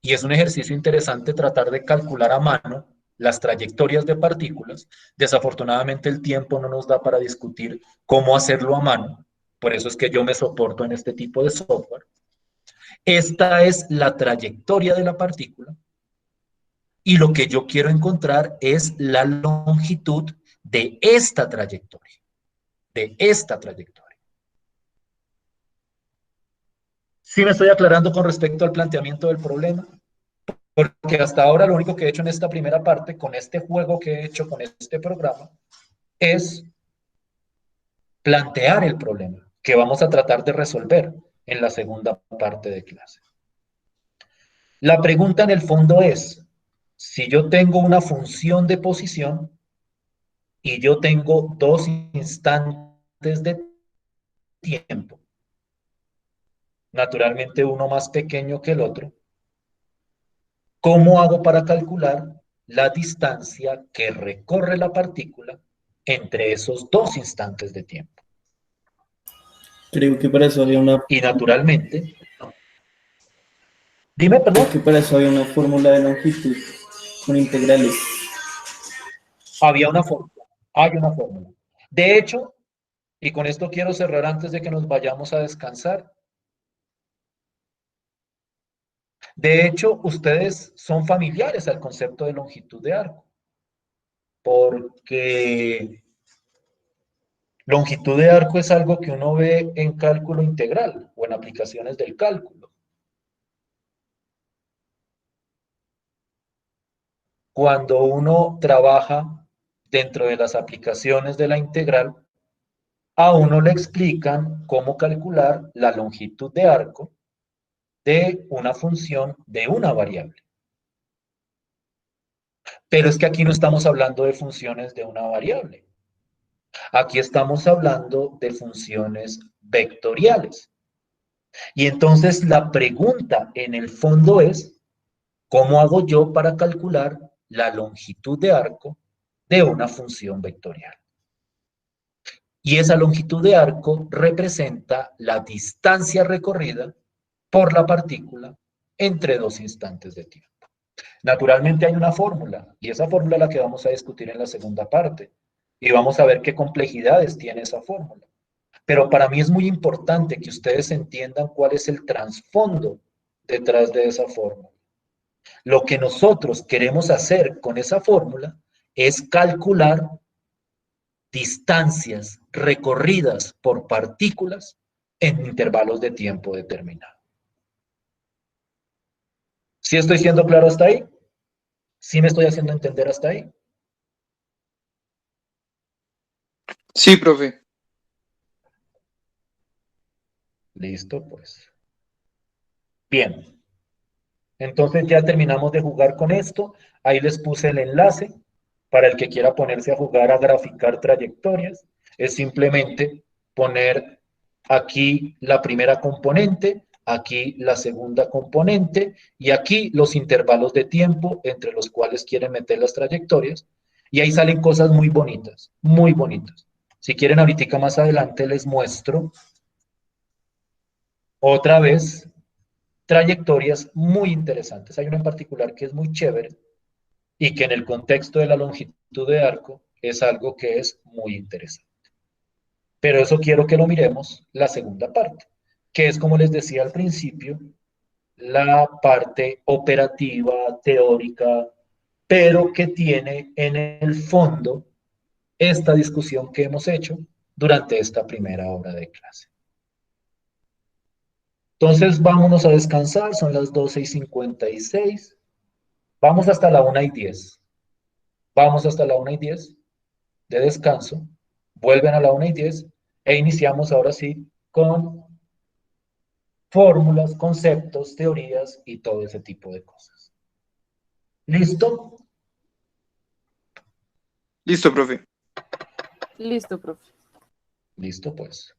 Y es un ejercicio interesante tratar de calcular a mano las trayectorias de partículas. Desafortunadamente el tiempo no nos da para discutir cómo hacerlo a mano. Por eso es que yo me soporto en este tipo de software. Esta es la trayectoria de la partícula. Y lo que yo quiero encontrar es la longitud de esta trayectoria. De esta trayectoria. ¿Sí me estoy aclarando con respecto al planteamiento del problema? Porque hasta ahora lo único que he hecho en esta primera parte, con este juego que he hecho con este programa, es plantear el problema que vamos a tratar de resolver en la segunda parte de clase. La pregunta en el fondo es, si yo tengo una función de posición y yo tengo dos instantes de tiempo, naturalmente uno más pequeño que el otro, ¿cómo hago para calcular la distancia que recorre la partícula entre esos dos instantes de tiempo? Creo que para eso había una, Y naturalmente, dime, perdón, creo que para eso había una fórmula de longitud con integrales. había una fórmula, hay una fórmula. De hecho, y con esto quiero cerrar antes de que nos vayamos a descansar, de hecho, ustedes son familiares al concepto de longitud de arco, porque longitud de arco es algo que uno ve en cálculo integral o en aplicaciones del cálculo. Cuando uno trabaja dentro de las aplicaciones de la integral, a uno le explican cómo calcular la longitud de arco de una función de una variable. Pero es que aquí no estamos hablando de funciones de una variable. Aquí estamos hablando de funciones vectoriales. Y entonces la pregunta en el fondo es, ¿cómo hago yo para calcular la longitud de arco de una función vectorial? Y esa longitud de arco representa la distancia recorrida por la partícula entre dos instantes de tiempo. Naturalmente hay una fórmula, y esa fórmula es la que vamos a discutir en la segunda parte. Y vamos a ver qué complejidades tiene esa fórmula. Pero para mí es muy importante que ustedes entiendan cuál es el trasfondo detrás de esa fórmula. Lo que nosotros queremos hacer con esa fórmula es calcular distancias recorridas por partículas en intervalos de tiempo determinados. ¿Sí estoy siendo claro hasta ahí? ¿Sí me estoy haciendo entender hasta ahí? Sí, profe. Listo, pues. Bien. Entonces ya terminamos de jugar con esto. Ahí les puse el enlace para el que quiera ponerse a jugar a graficar trayectorias. Es simplemente poner aquí la primera componente, aquí la segunda componente y aquí los intervalos de tiempo entre los cuales quieren meter las trayectorias. Y ahí salen cosas muy bonitas, muy bonitas. Si quieren, ahorita más adelante les muestro otra vez trayectorias muy interesantes. Hay una en particular que es muy chévere y que en el contexto de la longitud de arco es algo que es muy interesante. Pero eso quiero que lo miremos la segunda parte, que es como les decía al principio, la parte operativa, teórica, pero que tiene en el fondo esta discusión que hemos hecho durante esta primera hora de clase. Entonces vámonos a descansar, son las 12:56. Vamos hasta la 1:10. Vamos hasta la 1:10 de descanso. Vuelven a la 1:10 e iniciamos ahora sí con fórmulas, conceptos, teorías y todo ese tipo de cosas. ¿Listo? Listo, profe. Listo, profe. Listo, pues.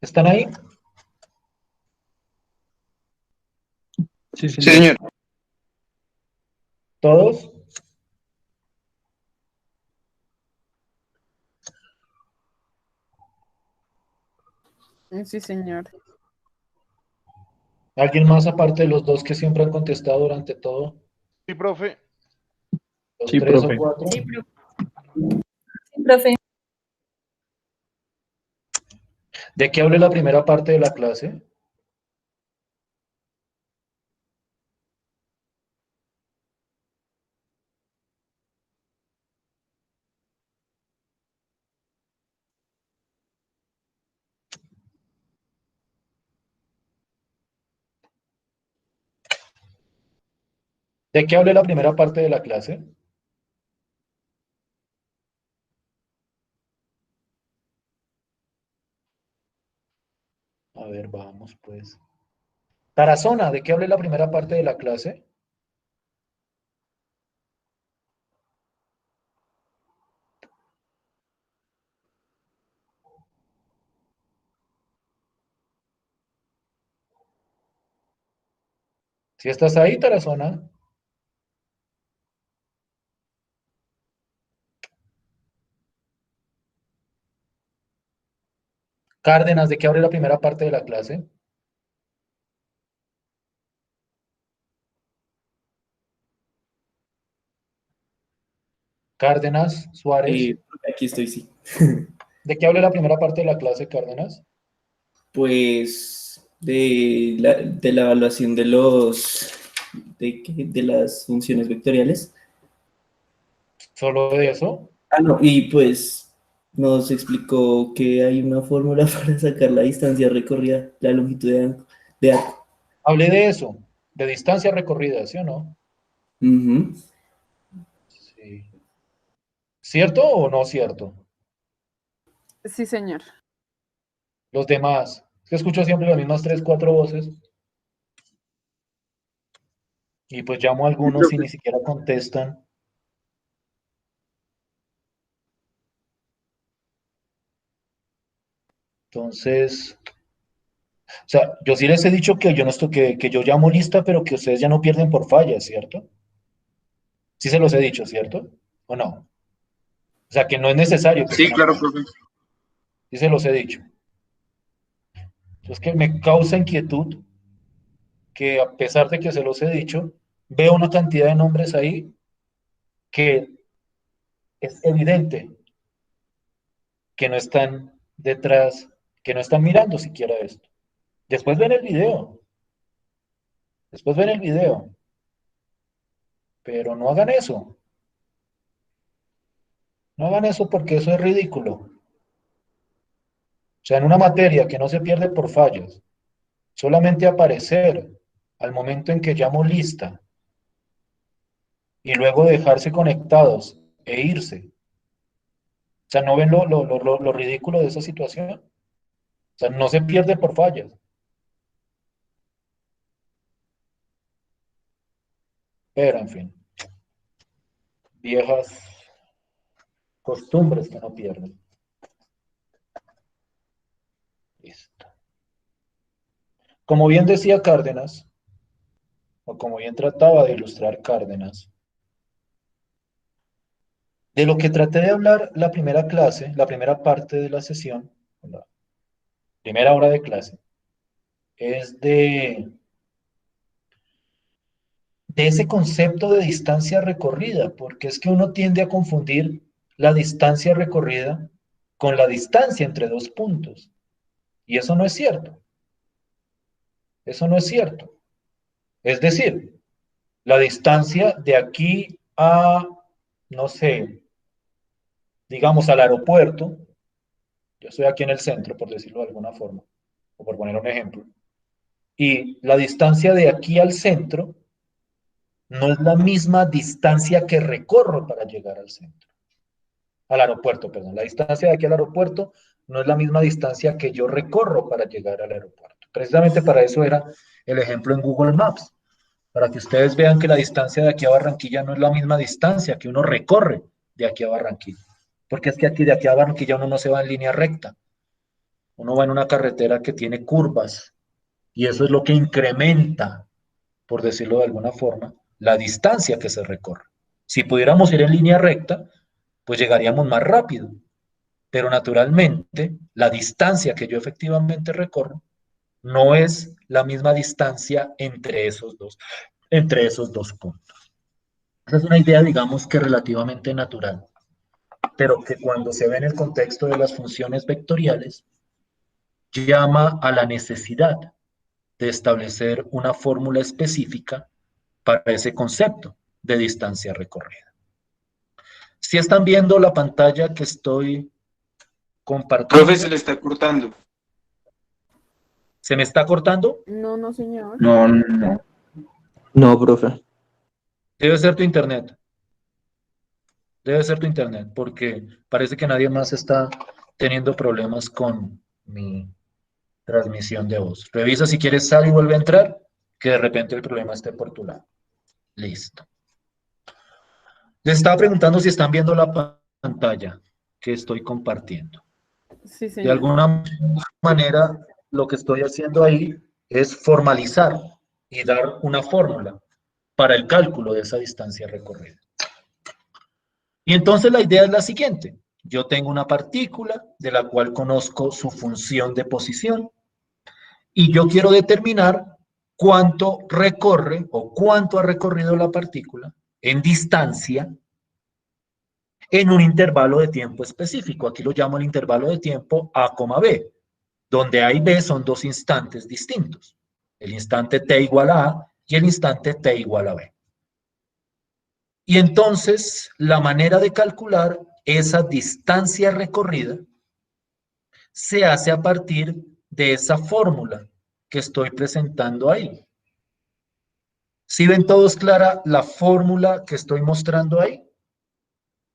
¿Están ahí? Sí, señor. ¿Todos? Sí, señor. ¿Alguien más aparte de los dos que siempre han contestado durante todo? Sí, profe. ¿Los Sí, tres profe. o cuatro? Sí, profe. ¿De qué hablé la primera parte de la clase? ¿De qué hablé la primera parte de la clase? A ver, vamos pues. Tarazona, ¿de qué hablé la primera parte de la clase? ¿Si estás ahí, Tarazona? Cárdenas, ¿de qué hablé la primera parte de la clase? Cárdenas, Suárez. Aquí estoy, sí. ¿De qué hablé la primera parte de la clase, Cárdenas? Pues de la evaluación de las funciones vectoriales. ¿Solo de eso? No, y pues nos explicó que hay una fórmula para sacar la distancia recorrida, la longitud de arco. Hablé de eso, de distancia recorrida, ¿sí o no? Ujú. Sí. ¿Cierto o no cierto? Sí, señor. Los demás. Es que escucho siempre las mismas 3, 4 voces. Y pues llamo a Sí, algunos y profe. ni siquiera contestan. Entonces, o sea, yo sí les he dicho que yo no estoy, que yo llamo lista, pero que ustedes ya no pierden por fallas, ¿cierto? Sí se los he dicho, ¿cierto? ¿O no? O sea, que no es necesario que Sí, estén claro, acá. profe. Sí se los he dicho. Entonces, que me causa inquietud que a pesar de que se los he dicho, veo una cantidad de nombres ahí que es evidente que no están detrás, que no están mirando siquiera esto. Después ven el video, después ven el video, pero no hagan eso. No hagan eso porque eso es ridículo. O sea, en una materia que no se pierde por fallas, solamente aparecer al momento en que llamo lista y luego dejarse conectados e irse. O sea, ¿no ven lo ridículo de esa situación? O sea, no se pierde por fallas. Pero, en fin, viejas costumbres que no pierden. Listo. Como bien decía Cárdenas, o como bien trataba de ilustrar Cárdenas, de lo que traté de hablar la primera clase, la primera parte de la sesión, la primera hora de clase, es de ese concepto de distancia recorrida, porque es que uno tiende a confundir la distancia recorrida con la distancia entre dos puntos. Y eso no es cierto. Eso no es cierto. Es decir, la distancia de aquí a, no sé, digamos al aeropuerto, yo estoy aquí en el centro, por decirlo de alguna forma, o por poner un ejemplo, y la distancia de aquí al centro no es la misma distancia que recorro para llegar al centro, al aeropuerto, perdón. La distancia de aquí al aeropuerto no es la misma distancia que yo recorro para llegar al aeropuerto. Precisamente para eso era el ejemplo en Google Maps, para que ustedes vean que la distancia de aquí a Barranquilla no es la misma distancia que uno recorre de aquí a Barranquilla. Porque es que aquí de aquí a Barranquilla uno no se va en línea recta. Uno va en una carretera que tiene curvas y eso es lo que incrementa, por decirlo de alguna forma, la distancia que se recorre. Si pudiéramos ir en línea recta, pues llegaríamos más rápido, pero naturalmente la distancia que yo efectivamente recorro no es la misma distancia entre esos dos puntos. Esa es una idea, digamos, que relativamente natural, pero que cuando se ve en el contexto de las funciones vectoriales, llama a la necesidad de establecer una fórmula específica para ese concepto de distancia recorrida. Si están viendo la pantalla que estoy compartiendo, Profe, se le está cortando. ¿se me está cortando? No, no, señor. No, no. No, profe. Debe ser tu internet. Debe ser tu internet, porque parece que nadie más está teniendo problemas con mi transmisión de voz. Revisa si quieres, sal y vuelve a entrar, que de repente el problema esté por tu lado. Listo. Les estaba preguntando si están viendo la pantalla que estoy compartiendo. Sí, De señor. alguna manera, lo que estoy haciendo ahí es formalizar y dar una fórmula para el cálculo de esa distancia recorrida. Y entonces la idea es la siguiente. Yo tengo una partícula de la cual conozco su función de posición y yo quiero determinar cuánto recorre o cuánto ha recorrido la partícula en distancia en un intervalo de tiempo específico. Aquí lo llamo el intervalo de tiempo A, B, donde A y B son dos instantes distintos. El instante t igual a A y el instante t igual a B. Y entonces la manera de calcular esa distancia recorrida se hace a partir de esa fórmula que estoy presentando ahí. ¿Sí ven todos clara la fórmula que estoy mostrando ahí?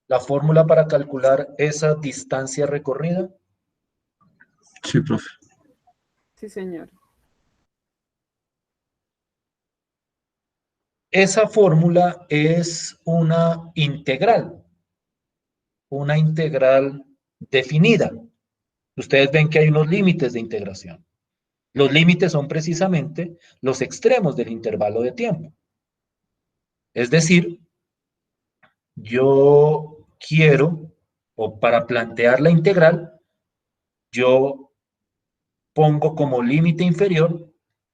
La fórmula para calcular esa distancia recorrida. Sí, profe. Sí, señor. Esa fórmula es una integral definida. Ustedes ven que hay unos límites de integración. Los límites son precisamente los extremos del intervalo de tiempo. Es decir, yo quiero, o para plantear la integral, yo pongo como límite inferior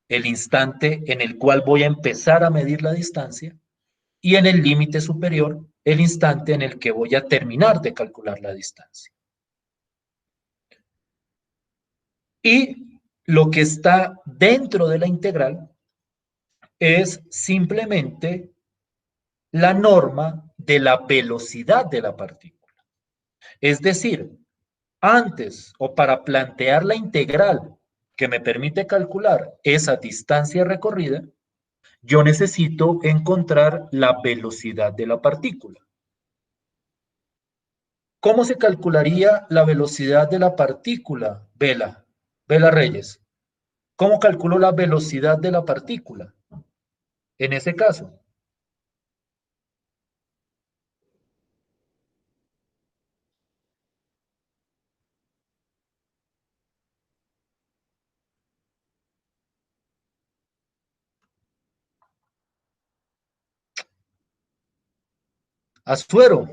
el instante en el cual voy a empezar a medir la distancia y en el límite superior el instante en el que voy a terminar de calcular la distancia. Y lo que está dentro de la integral es simplemente la norma de la velocidad de la partícula. Es decir, antes o para plantear la integral que me permite calcular esa distancia recorrida, yo necesito encontrar la velocidad de la partícula. ¿Cómo se calcularía la velocidad de la partícula, Vela Reyes? ¿Cómo calculo la velocidad de la partícula? En ese caso. Azuero,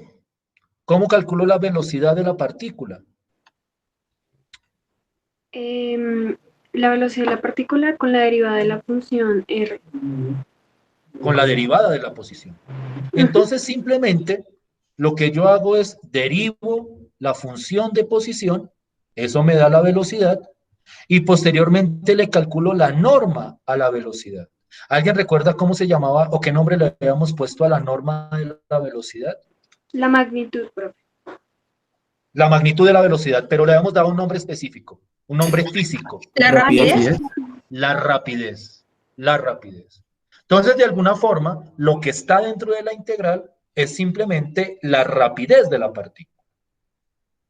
¿cómo calculo la velocidad de la partícula? La velocidad de la partícula con la derivada de la función r. Con la derivada de la posición. Entonces, simplemente lo que yo hago es derivo la función de posición, eso me da la velocidad, y posteriormente le calculo la norma a la velocidad. ¿Alguien recuerda cómo se llamaba o qué nombre le habíamos puesto a la norma de la velocidad? La magnitud, profe. La magnitud de la velocidad, pero le habíamos dado un nombre específico, un nombre físico. ¿La rapidez? La rapidez, la rapidez. Entonces, de alguna forma, lo que está dentro de la integral es simplemente la rapidez de la partícula.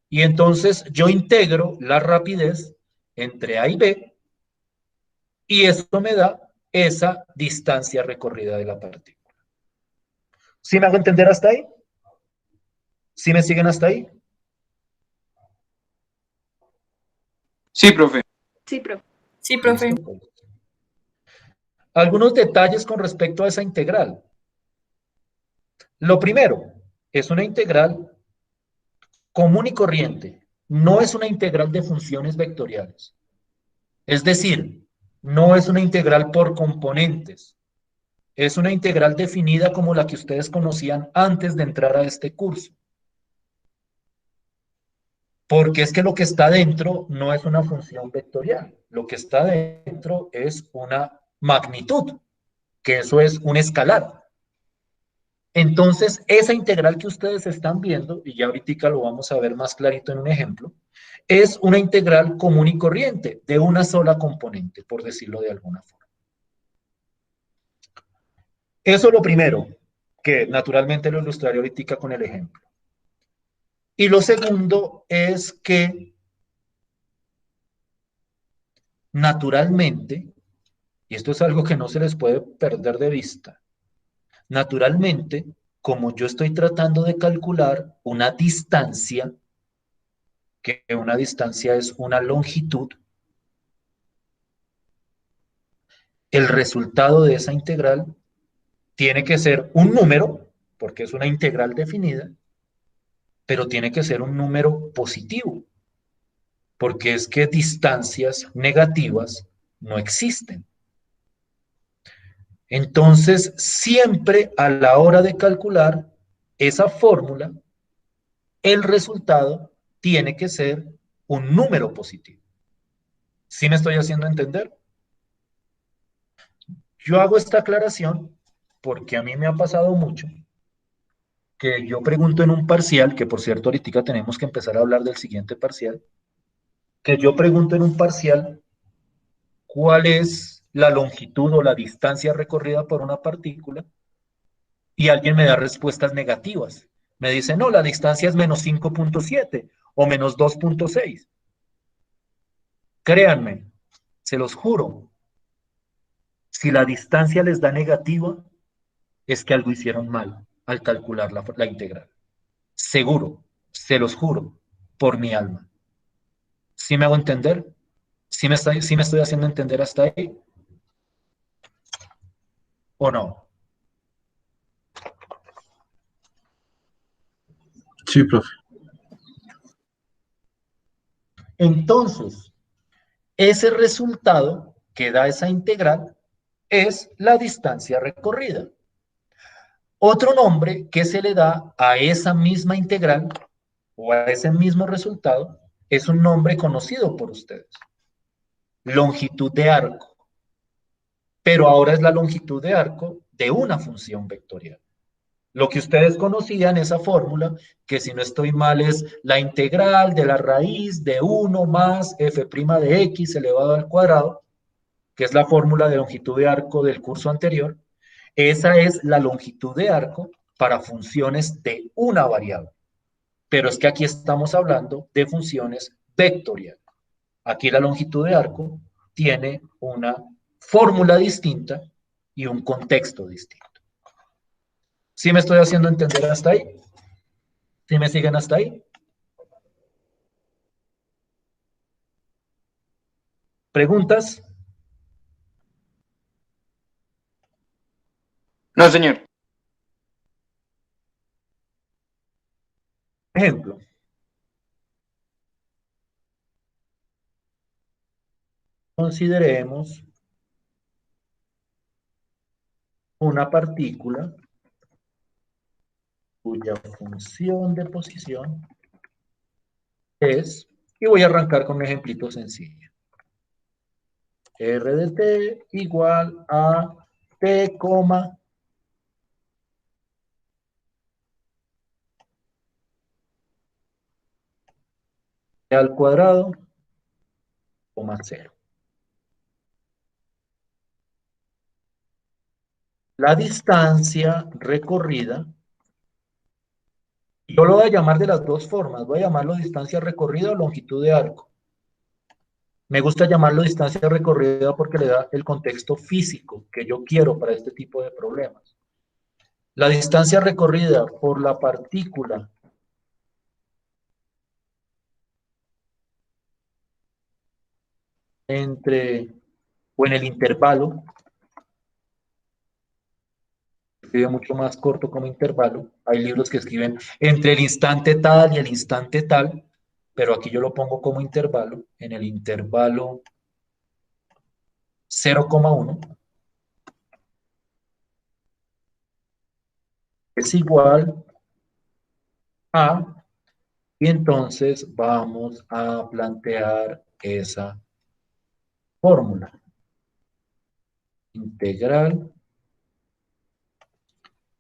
Y entonces yo integro la rapidez entre A y B y esto me da esa distancia recorrida de la partícula. ¿Sí me hago entender hasta ahí? ¿Sí me siguen hasta ahí? Sí, profe. Sí, profe. Sí, profe. Listo, pues. Algunos detalles con respecto a esa integral. Lo primero, es una integral común y corriente. No es una integral de funciones vectoriales. Es decir, no es una integral por componentes. Es una integral definida como la que ustedes conocían antes de entrar a este curso. Porque es que lo que está dentro no es una función vectorial. Lo que está dentro es una magnitud, que eso es un escalar. Entonces, esa integral que ustedes están viendo, y ya ahorita lo vamos a ver más clarito en un ejemplo, es una integral común y corriente de una sola componente, por decirlo de alguna forma. Eso es lo primero, que naturalmente lo ilustraré ahorita con el ejemplo. Y lo segundo es que, naturalmente, y esto es algo que no se les puede perder de vista, naturalmente, como yo estoy tratando de calcular una distancia, que una distancia es una longitud, el resultado de esa integral tiene que ser un número, porque es una integral definida, pero tiene que ser un número positivo, porque es que distancias negativas no existen. Entonces, siempre a la hora de calcular esa fórmula, el resultado tiene que ser un número positivo. ¿Sí me estoy haciendo entender? Yo hago esta aclaración porque a mí me ha pasado mucho que yo pregunto en un parcial, que por cierto ahorita tenemos que empezar a hablar del siguiente parcial, que yo pregunto en un parcial cuál es la longitud o la distancia recorrida por una partícula y alguien me da respuestas negativas. Me dice, no, la distancia es menos 5.7 o menos 2.6. Créanme, se los juro, si la distancia les da negativa, es que algo hicieron mal al calcular la integral. Seguro, se los juro, por mi alma. ¿Sí me hago entender? ¿Sí me estoy haciendo entender hasta ahí? ¿O no? Sí, profe. Entonces, ese resultado que da esa integral es la distancia recorrida. Otro nombre que se le da a esa misma integral o a ese mismo resultado es un nombre conocido por ustedes. Longitud de arco. Pero ahora es la longitud de arco de una función vectorial. Lo que ustedes conocían, esa fórmula, que si no estoy mal es la integral de la raíz de 1 más f' de x elevado al cuadrado, que es la fórmula de longitud de arco del curso anterior. Esa es la longitud de arco para funciones de una variable. Pero es que aquí estamos hablando de funciones vectoriales. Aquí la longitud de arco tiene una fórmula distinta y un contexto distinto. ¿Sí me estoy haciendo entender hasta ahí? ¿Sí me siguen hasta ahí? ¿Preguntas? No, señor. Ejemplo. Consideremos una partícula cuya función de posición es, y voy a arrancar con un ejemplito sencillo. R de t igual a t, t al cuadrado, 0. La distancia recorrida, yo lo voy a llamar de las dos formas, voy a llamarlo distancia recorrida o longitud de arco. Me gusta llamarlo distancia recorrida porque le da el contexto físico que yo quiero para este tipo de problemas. La distancia recorrida por la partícula entre, o en el intervalo, escribe mucho más corto como intervalo. Hay libros que escriben entre el instante tal y el instante tal, pero aquí yo lo pongo como intervalo, en el intervalo 0,1 es igual a, y entonces vamos a plantear esa fórmula. Integral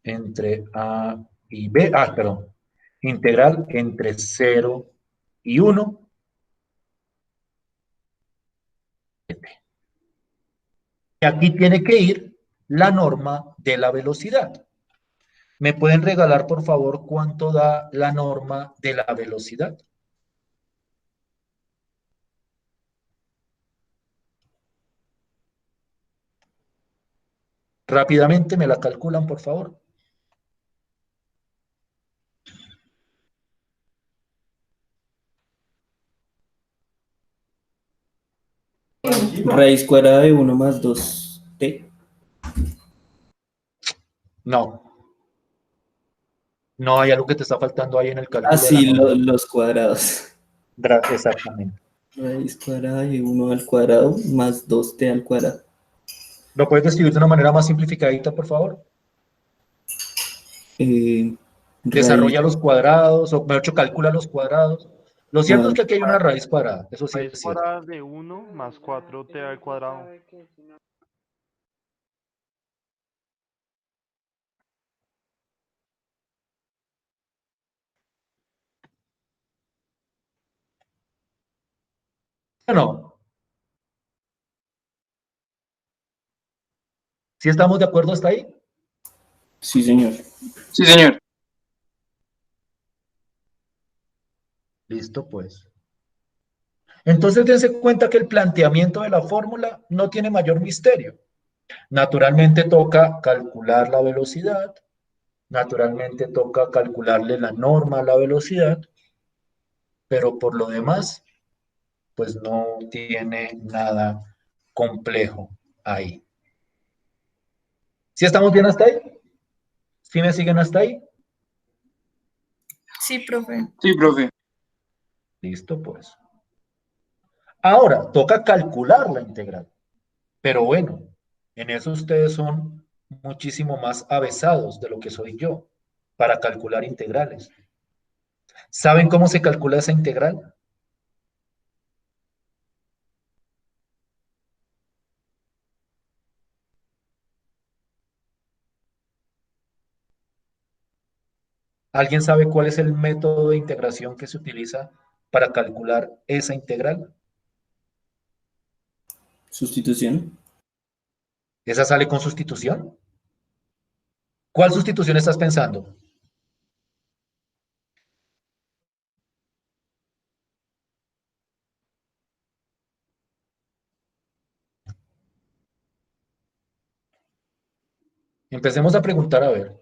entre A y B, perdón, integral entre 0 y 1. Y aquí tiene que ir la norma de la velocidad. ¿Me pueden regalar, por favor, cuánto da la norma de la velocidad? Rápidamente me la calculan, por favor. Raíz cuadrada de 1 más 2t. No. No, hay algo que te está faltando ahí en el cálculo de la Así norma. los cuadrados. Exactamente. Raíz cuadrada de 1 al cuadrado más 2t al cuadrado. ¿Lo puedes describir de una manera más simplificadita, por favor? Raíz, Desarrolla los cuadrados, o mejor dicho, calcula los cuadrados. Lo cierto es que aquí hay una raíz cuadrada, eso sí Raíz es cierto. cuadrada de 1 más 4t al cuadrado. No. ¿Sí estamos de acuerdo hasta ahí? Sí, señor. Sí, señor. Listo, pues. Entonces dense cuenta que el planteamiento de la fórmula no tiene mayor misterio. Naturalmente toca calcular la velocidad, naturalmente toca calcularle la norma a la velocidad, pero por lo demás, pues no tiene nada complejo ahí. ¿Sí estamos bien hasta ahí? ¿Sí me siguen hasta ahí? Sí, profe. Sí, profe. Listo, pues. Ahora, toca calcular la integral. Pero bueno, en eso ustedes son muchísimo más avesados de lo que soy yo para calcular integrales. ¿Saben cómo se calcula esa integral? ¿Alguien sabe cuál es el método de integración que se utiliza para calcular esa integral? Sustitución. ¿Esa sale con sustitución? ¿Cuál sustitución estás pensando? Empecemos a preguntar a ver.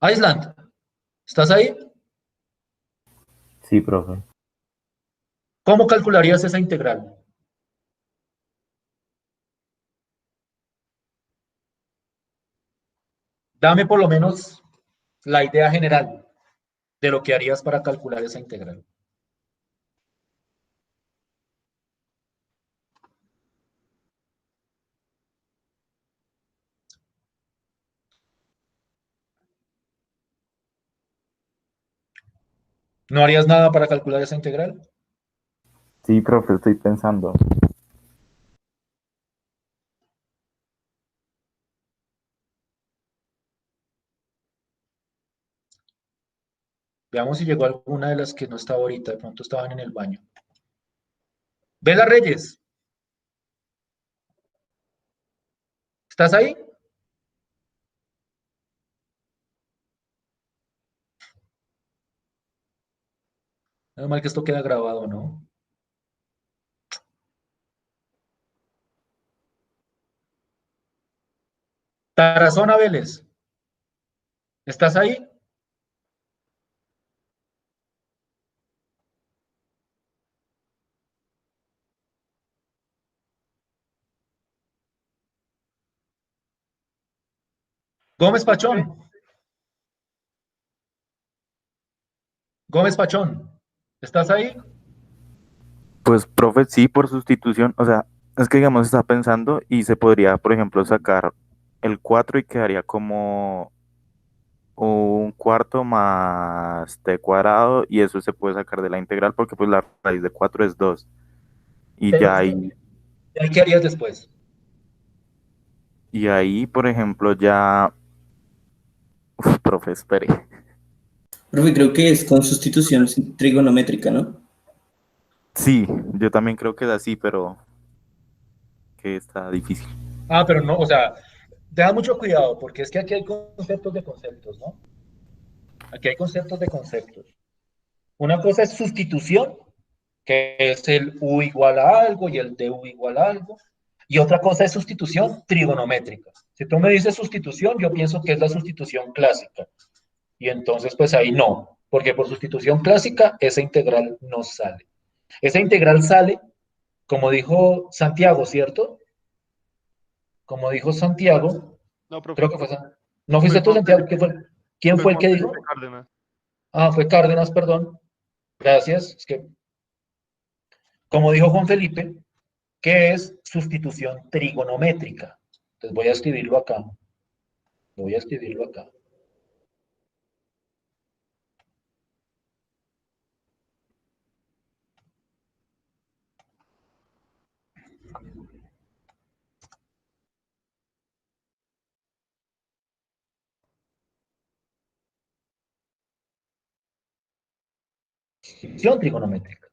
Island, ¿estás ahí? Sí, profe. ¿Cómo calcularías esa integral? Dame por lo menos la idea general de lo que harías para calcular esa integral. ¿No harías nada para calcular esa integral? Sí, profe, estoy pensando. Veamos si llegó alguna de las que no estaba ahorita, de pronto estaban en el baño. Vela Reyes, ¿estás ahí? Menos mal que esto queda grabado, ¿no? Tarazona Vélez, ¿estás ahí? Gómez Pachón. Gómez Pachón, ¿estás ahí? Pues, profe, sí, por sustitución. O sea, es que digamos, está pensando y se podría, por ejemplo, sacar el 4 y quedaría como un cuarto más t cuadrado y eso se puede sacar de la integral porque pues la raíz de 4 es 2 y Pero, ya ahí, ¿qué harías después? y ahí, por ejemplo, ya, uf, profe, espere. Profe, creo que es con sustitución trigonométrica, ¿no? Sí, yo también creo que es así, pero que está difícil. Ah, pero no, o sea, tengan mucho cuidado, porque es que aquí hay conceptos de conceptos, ¿no? Aquí hay conceptos de conceptos. Una cosa es sustitución, que es el U igual a algo y el DU igual a algo. Y otra cosa es sustitución trigonométrica. Si tú me dices sustitución, yo pienso que es la sustitución clásica. Y entonces, pues ahí no, porque por sustitución clásica esa integral no sale. Esa integral sale, como dijo Santiago, ¿cierto? Como dijo Santiago, No, creo profe, que fue ¿No fue fuiste tú, Juan Santiago? Felipe, ¿Quién fue fue el Juan que Felipe dijo? Cárdenas. Ah, fue Cárdenas, perdón. Gracias. Es que, como dijo Juan Felipe, ¿qué es sustitución trigonométrica? Entonces voy a escribirlo acá. Voy a escribirlo acá. Sustitución trigonométrica.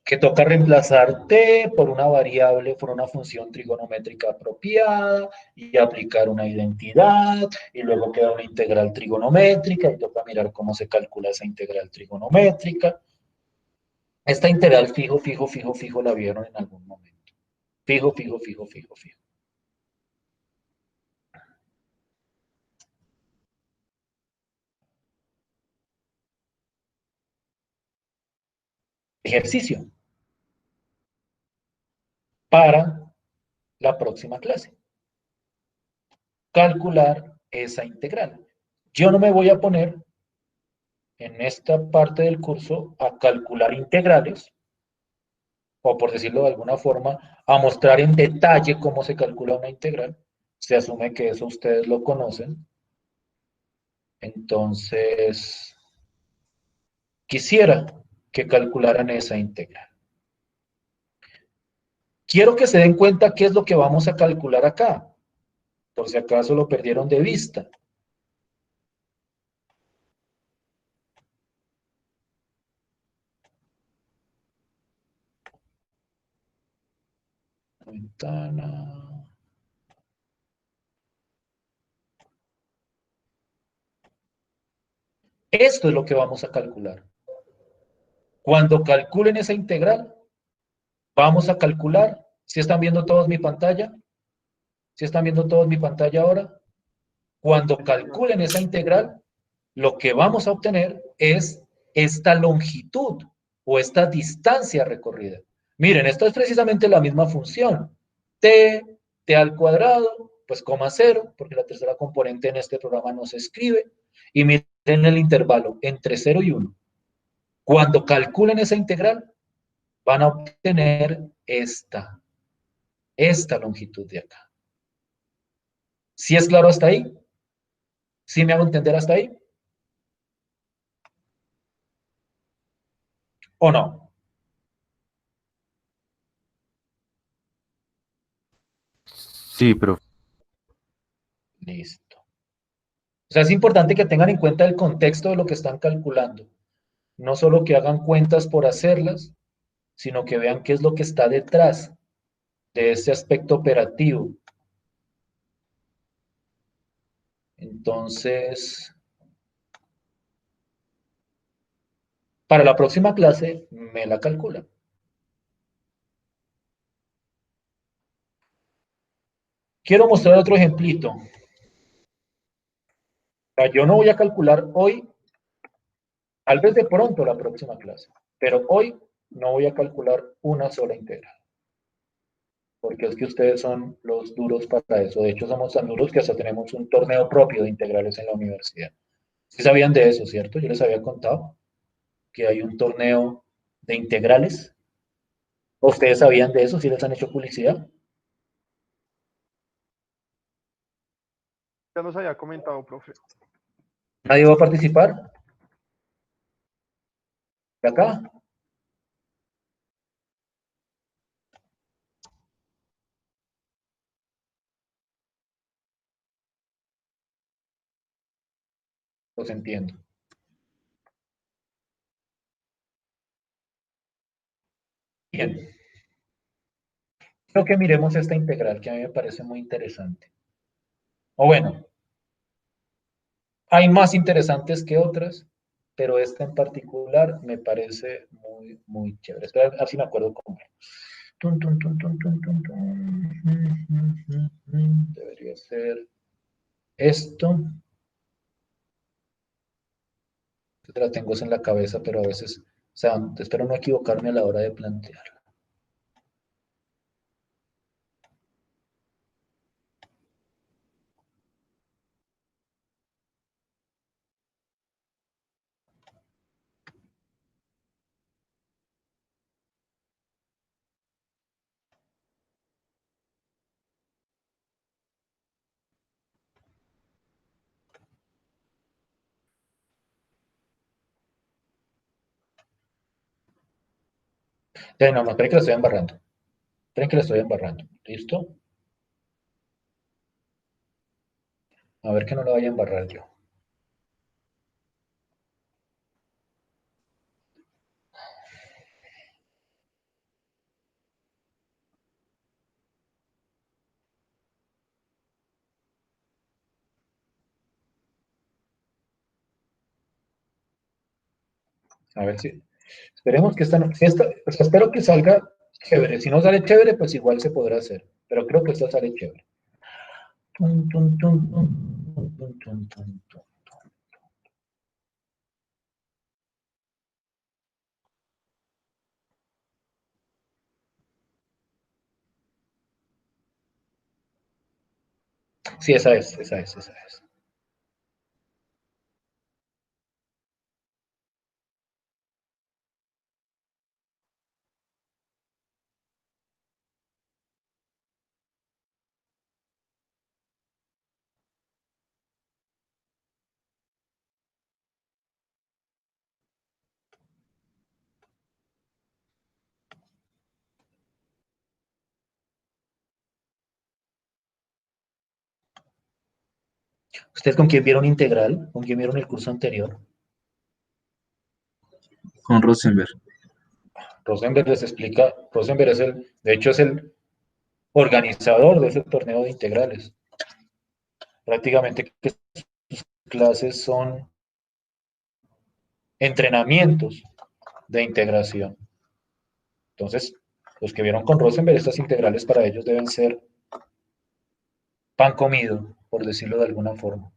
Que toca reemplazar t por una variable, por una función trigonométrica apropiada y aplicar una identidad y luego queda una integral trigonométrica y toca mirar cómo se calcula esa integral trigonométrica. Esta integral fijo la vieron en algún momento. Fijo. Ejercicio para la próxima clase. Calcular esa integral. Yo no me voy a poner en esta parte del curso a calcular integrales, o por decirlo de alguna forma, a mostrar en detalle cómo se calcula una integral. Se asume que eso ustedes lo conocen. Entonces, quisiera que calcularan esa integral. Quiero que se den cuenta qué es lo que vamos a calcular acá, por si acaso lo perdieron de vista. Ventana. Esto es lo que vamos a calcular. Cuando calculen esa integral, vamos a calcular, ¿si están viendo todos mi pantalla? ¿Si están viendo todos mi pantalla ahora? Cuando calculen esa integral, lo que vamos a obtener es esta longitud o esta distancia recorrida. Miren, esto es precisamente la misma función. T al cuadrado, pues coma 0, porque la tercera componente en este programa no se escribe. Y miren el intervalo entre 0 y 1. Cuando calculen esa integral, van a obtener esta longitud de acá. ¿Sí es claro hasta ahí? ¿Sí me hago entender hasta ahí? ¿O no? Sí, profe. Listo. O sea, es importante que tengan en cuenta el contexto de lo que están calculando. No solo que hagan cuentas por hacerlas, sino que vean qué es lo que está detrás de ese aspecto operativo. Entonces, para la próxima clase me la calculan. Quiero mostrar otro ejemplito. O sea, yo no voy a calcular hoy, tal vez de pronto la próxima clase, pero hoy no voy a calcular una sola integral. porque es que ustedes son los duros para eso. De hecho, somos tan duros que hasta tenemos un torneo propio de integrales en la universidad. ¿Sí sabían de eso, cierto? Yo les había contado que hay un torneo de integrales. ¿Ustedes sabían de eso? ¿Sí les han hecho publicidad? Ya nos había comentado, profe. ¿Nadie va a participar? ¿De acá? Los entiendo. Bien. Creo que miremos esta integral que a mí me parece muy interesante. O bueno, hay más interesantes que otras, pero esta en particular me parece muy, muy chévere. Espera, a ver si me acuerdo cómo era. Tun, tun, tun, tun, tun, tun, tun. Debería ser esto. Yo la tengo en la cabeza, pero a veces, o sea, espero no equivocarme a la hora de plantear. No, no, esperen que la estoy embarrando. Esperen que la estoy embarrando. ¿Listo? A ver que no la vaya a embarrar yo. A ver si... Esperemos que esta, si esta, o sea, espero que salga chévere. Si no sale chévere, pues igual se podrá hacer. Pero creo que esta sale chévere. Tun, tun, tun, tun, tun, tun, tun, tun. Sí, esa es, esa es, esa es. ¿Ustedes con quién vieron integral? ¿Con quién vieron el curso anterior? Con Rosenberg. Rosenberg les explica, Rosenberg es el, de hecho es el organizador de ese torneo de integrales. Prácticamente que sus clases son entrenamientos de integración. Entonces, los que vieron con Rosenberg, estas integrales para ellos deben ser pan comido, por decirlo de alguna forma.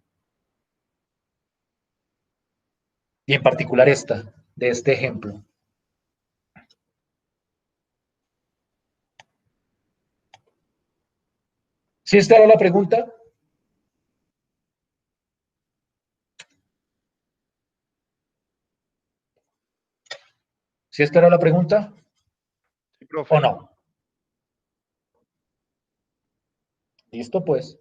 Y en particular esta, de este ejemplo. ¿Sí esta era la pregunta? ¿Sí esta era la pregunta? Sí, profe. ¿O no? Listo, pues.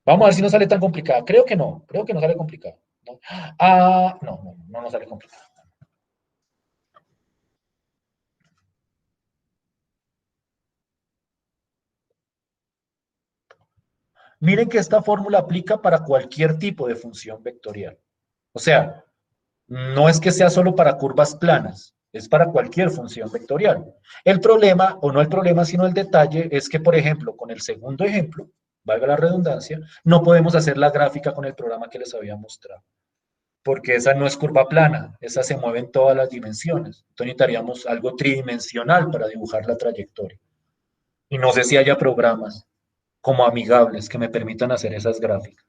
Vamos a ver si no sale tan complicada. Creo que no sale complicada. ¿No? Ah, no nos sale complicada. Miren que esta fórmula aplica para cualquier tipo de función vectorial. O sea, no es que sea solo para curvas planas, es para cualquier función vectorial. El problema, o no el problema, sino el detalle, es que, por ejemplo, con el segundo ejemplo, valga la redundancia, no podemos hacer la gráfica con el programa que les había mostrado, porque esa no es curva plana, esa se mueve en todas las dimensiones. Entonces necesitaríamos algo tridimensional para dibujar la trayectoria. Y no sé si haya programas como amigables que me permitan hacer esas gráficas.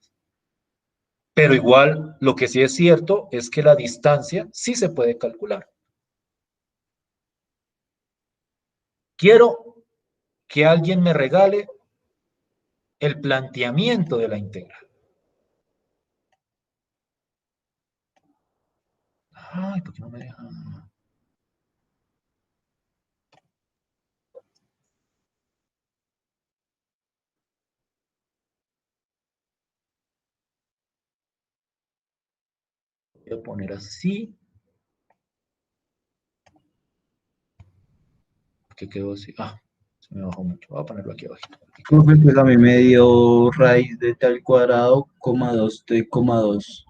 Pero igual, lo que sí es cierto es que la distancia sí se puede calcular. Quiero que alguien me regale el planteamiento de la integral. Ay, ¿por qué no me deja? Voy a poner así. ¿Qué quedó así? Ah, se me bajó mucho. Voy a ponerlo aquí abajo. Profe, pues a mí me dio raíz de t al cuadrado, coma 2t, coma 2.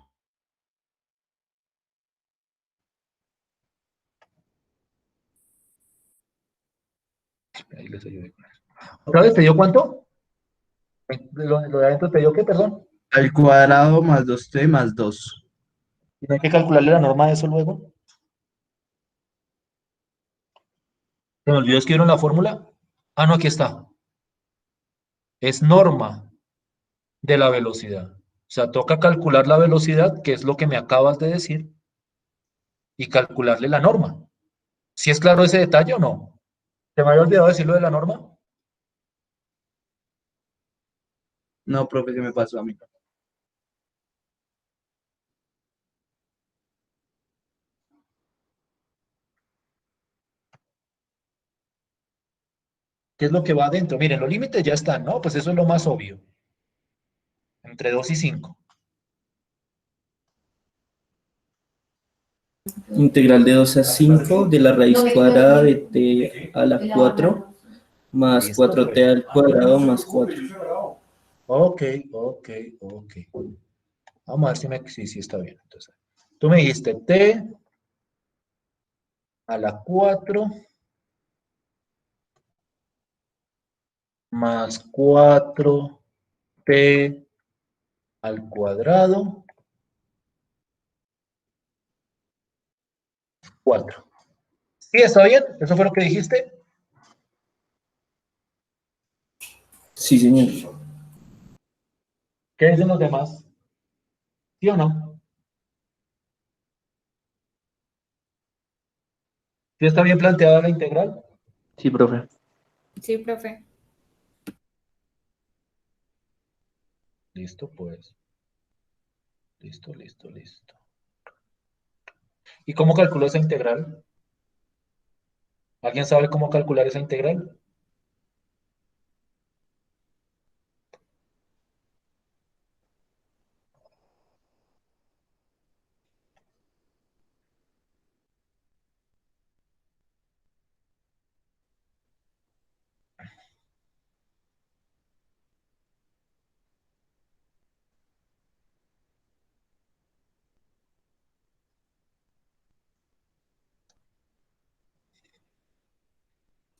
Ahí les ayudé con eso. ¿Otra vez te dio cuánto? ¿Lo de adentro te dio qué, perdón? Al cuadrado más 2t más 2. ¿Y no hay que calcularle la norma de eso luego? ¿Se me olvidó escribir la fórmula? Ah, no, aquí está. Es norma de la velocidad. O sea, toca calcular la velocidad, que es lo que me acabas de decir, y calcularle la norma. ¿Sí es claro ese detalle o no? ¿Se me había olvidado decirlo de la norma? No, profe, se me pasó a mí. ¿Qué es lo que va adentro? Miren, los límites ya están, ¿no? Pues eso es lo más obvio. Entre 2 y 5. Integral de 2 a 5 de la raíz cuadrada de t a la 4 más Listo, 4t pues. al cuadrado más 4. Ok. Vamos a ver si sí está bien. Entonces, tú me dijiste t a la 4 más 4t al cuadrado 4. ¿Sí está bien? ¿Eso fue lo que dijiste? Sí, señor. ¿Qué dicen los demás? ¿Sí o no? ¿Sí está bien planteada la integral? Sí, profe. Sí, profe. Listo, pues. Listo. ¿Y cómo calculo esa integral? ¿Alguien sabe cómo calcular esa integral?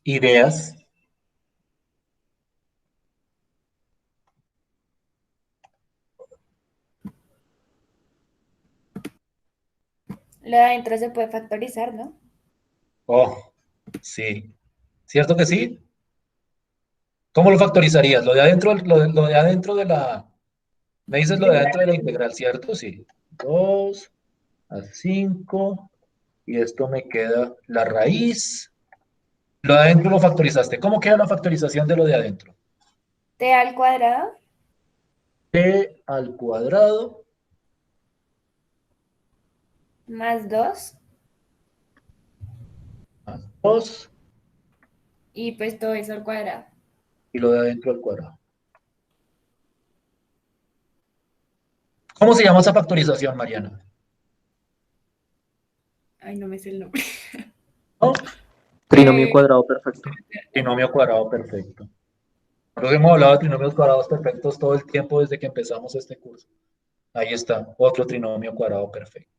Ideas. Lo de adentro se puede factorizar, ¿no? Oh, sí. ¿Cierto que sí? ¿Cómo lo factorizarías? Lo de adentro de la... Me dices lo de adentro de la integral, ¿cierto? Sí. 2 a 5. Y esto me queda la raíz. Lo de adentro lo factorizaste. ¿Cómo queda la factorización de lo de adentro? T al cuadrado T al cuadrado más 2 más 2 y pues todo eso al cuadrado. y lo de adentro al cuadrado. ¿Cómo se llama esa factorización, Mariana? Ay, no me sé el nombre. ¿No? Trinomio cuadrado perfecto. Trinomio cuadrado perfecto. Nosotros hemos hablado de trinomios cuadrados perfectos todo el tiempo desde que empezamos este curso. Ahí está, otro trinomio cuadrado perfecto.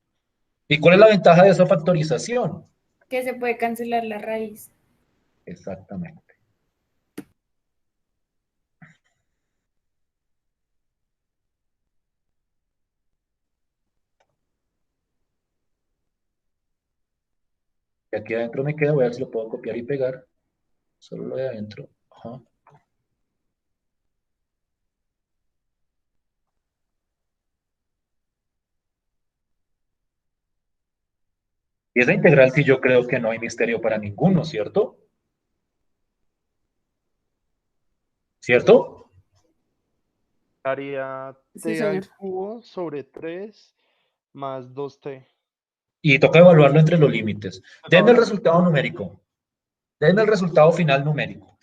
¿Y cuál es la ventaja de esa factorización? Que se puede cancelar la raíz. Exactamente. Y aquí adentro me queda, voy a ver si lo puedo copiar y pegar. Solo lo de adentro. Ajá. Y esa integral sí yo creo que no hay misterio para ninguno, ¿cierto? ¿Cierto? Haría Sí, t señor. al cubo sobre 3 más 2t. Y toca evaluarlo entre los límites. Denme el Ahora, resultado numérico. Denme el resultado final numérico.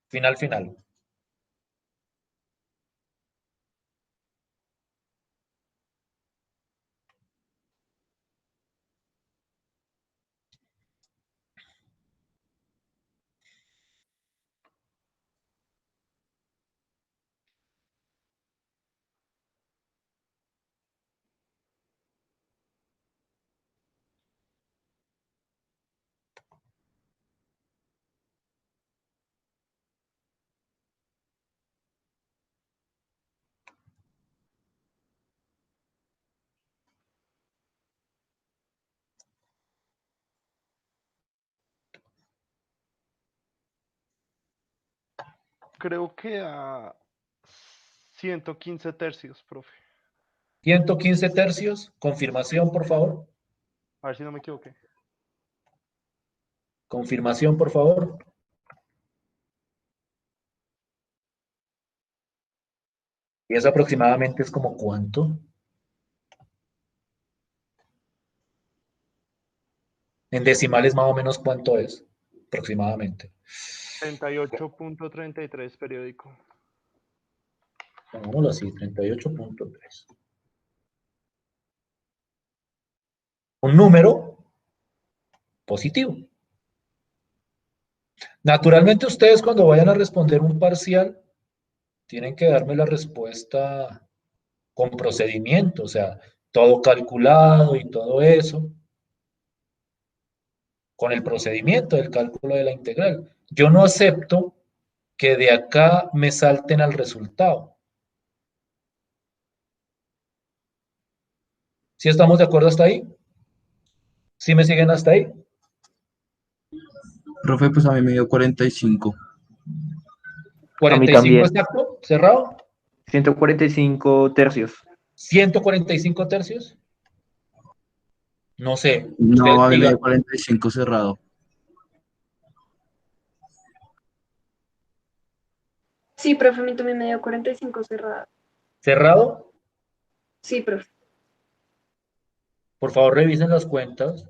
Final. creo que a 115 tercios, profe. 115 tercios. Confirmación, por favor. A ver si no me equivoqué. Confirmación, por favor. Y eso aproximadamente es como ¿cuánto? En decimales más o menos ¿cuánto es? Aproximadamente. 38.33 periódico. Pongámoslo así, 38.3. Un número positivo. Naturalmente ustedes cuando vayan a responder un parcial, tienen que darme la respuesta con procedimiento, o sea, todo calculado y todo eso, con el procedimiento del cálculo de la integral. Yo no acepto que de acá me salten al resultado. ¿Sí estamos de acuerdo hasta ahí? ¿Sí me siguen hasta ahí? Profe, pues a mí me dio 45. A mí 45 también. exacto, cerrado. 145 tercios. 145 tercios. No sé, No, ustedes a mí me digan. dio 45 cerrado. Sí, profe, a mí también me dio 45 cerrada. ¿Cerrado? Sí, profe. Por favor, revisen las cuentas.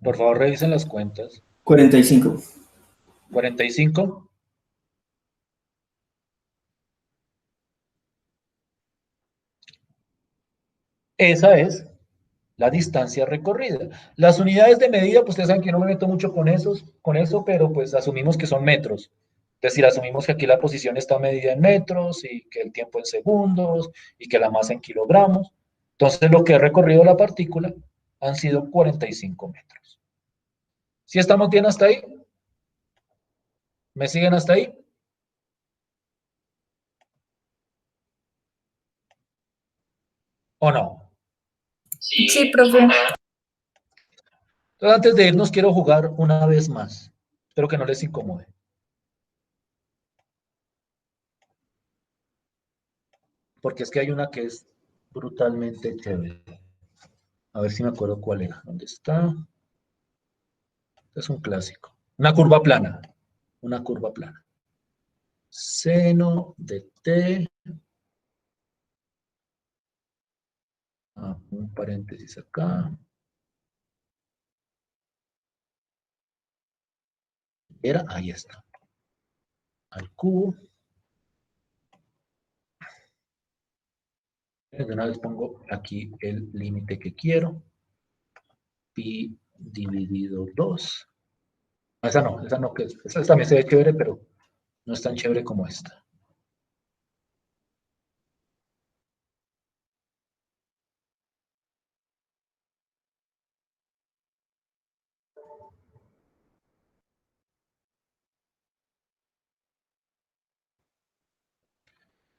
Por favor, revisen las cuentas. 45. 45. Esa es la distancia recorrida. Las unidades de medida, pues ustedes saben que yo no me meto mucho con eso, pero pues asumimos que son metros. Es decir, asumimos que aquí la posición está medida en metros y que el tiempo en segundos y que la masa en kilogramos. Entonces, lo que ha recorrido la partícula han sido 45 metros. ¿Sí estamos bien hasta ahí? ¿Me siguen hasta ahí? ¿O no? Sí, profe. Entonces, antes de irnos, quiero jugar una vez más. Espero que no les incomode. Porque es que hay una que es brutalmente chévere. A ver si me acuerdo cuál era. ¿Dónde está? Es un clásico. Una curva plana. Una curva plana. Seno de t. Un paréntesis acá. Ahí está. Al cubo. De una vez pongo aquí el límite que quiero. Pi dividido 2. Esa no, que esa también se ve chévere, pero no es tan chévere como esta.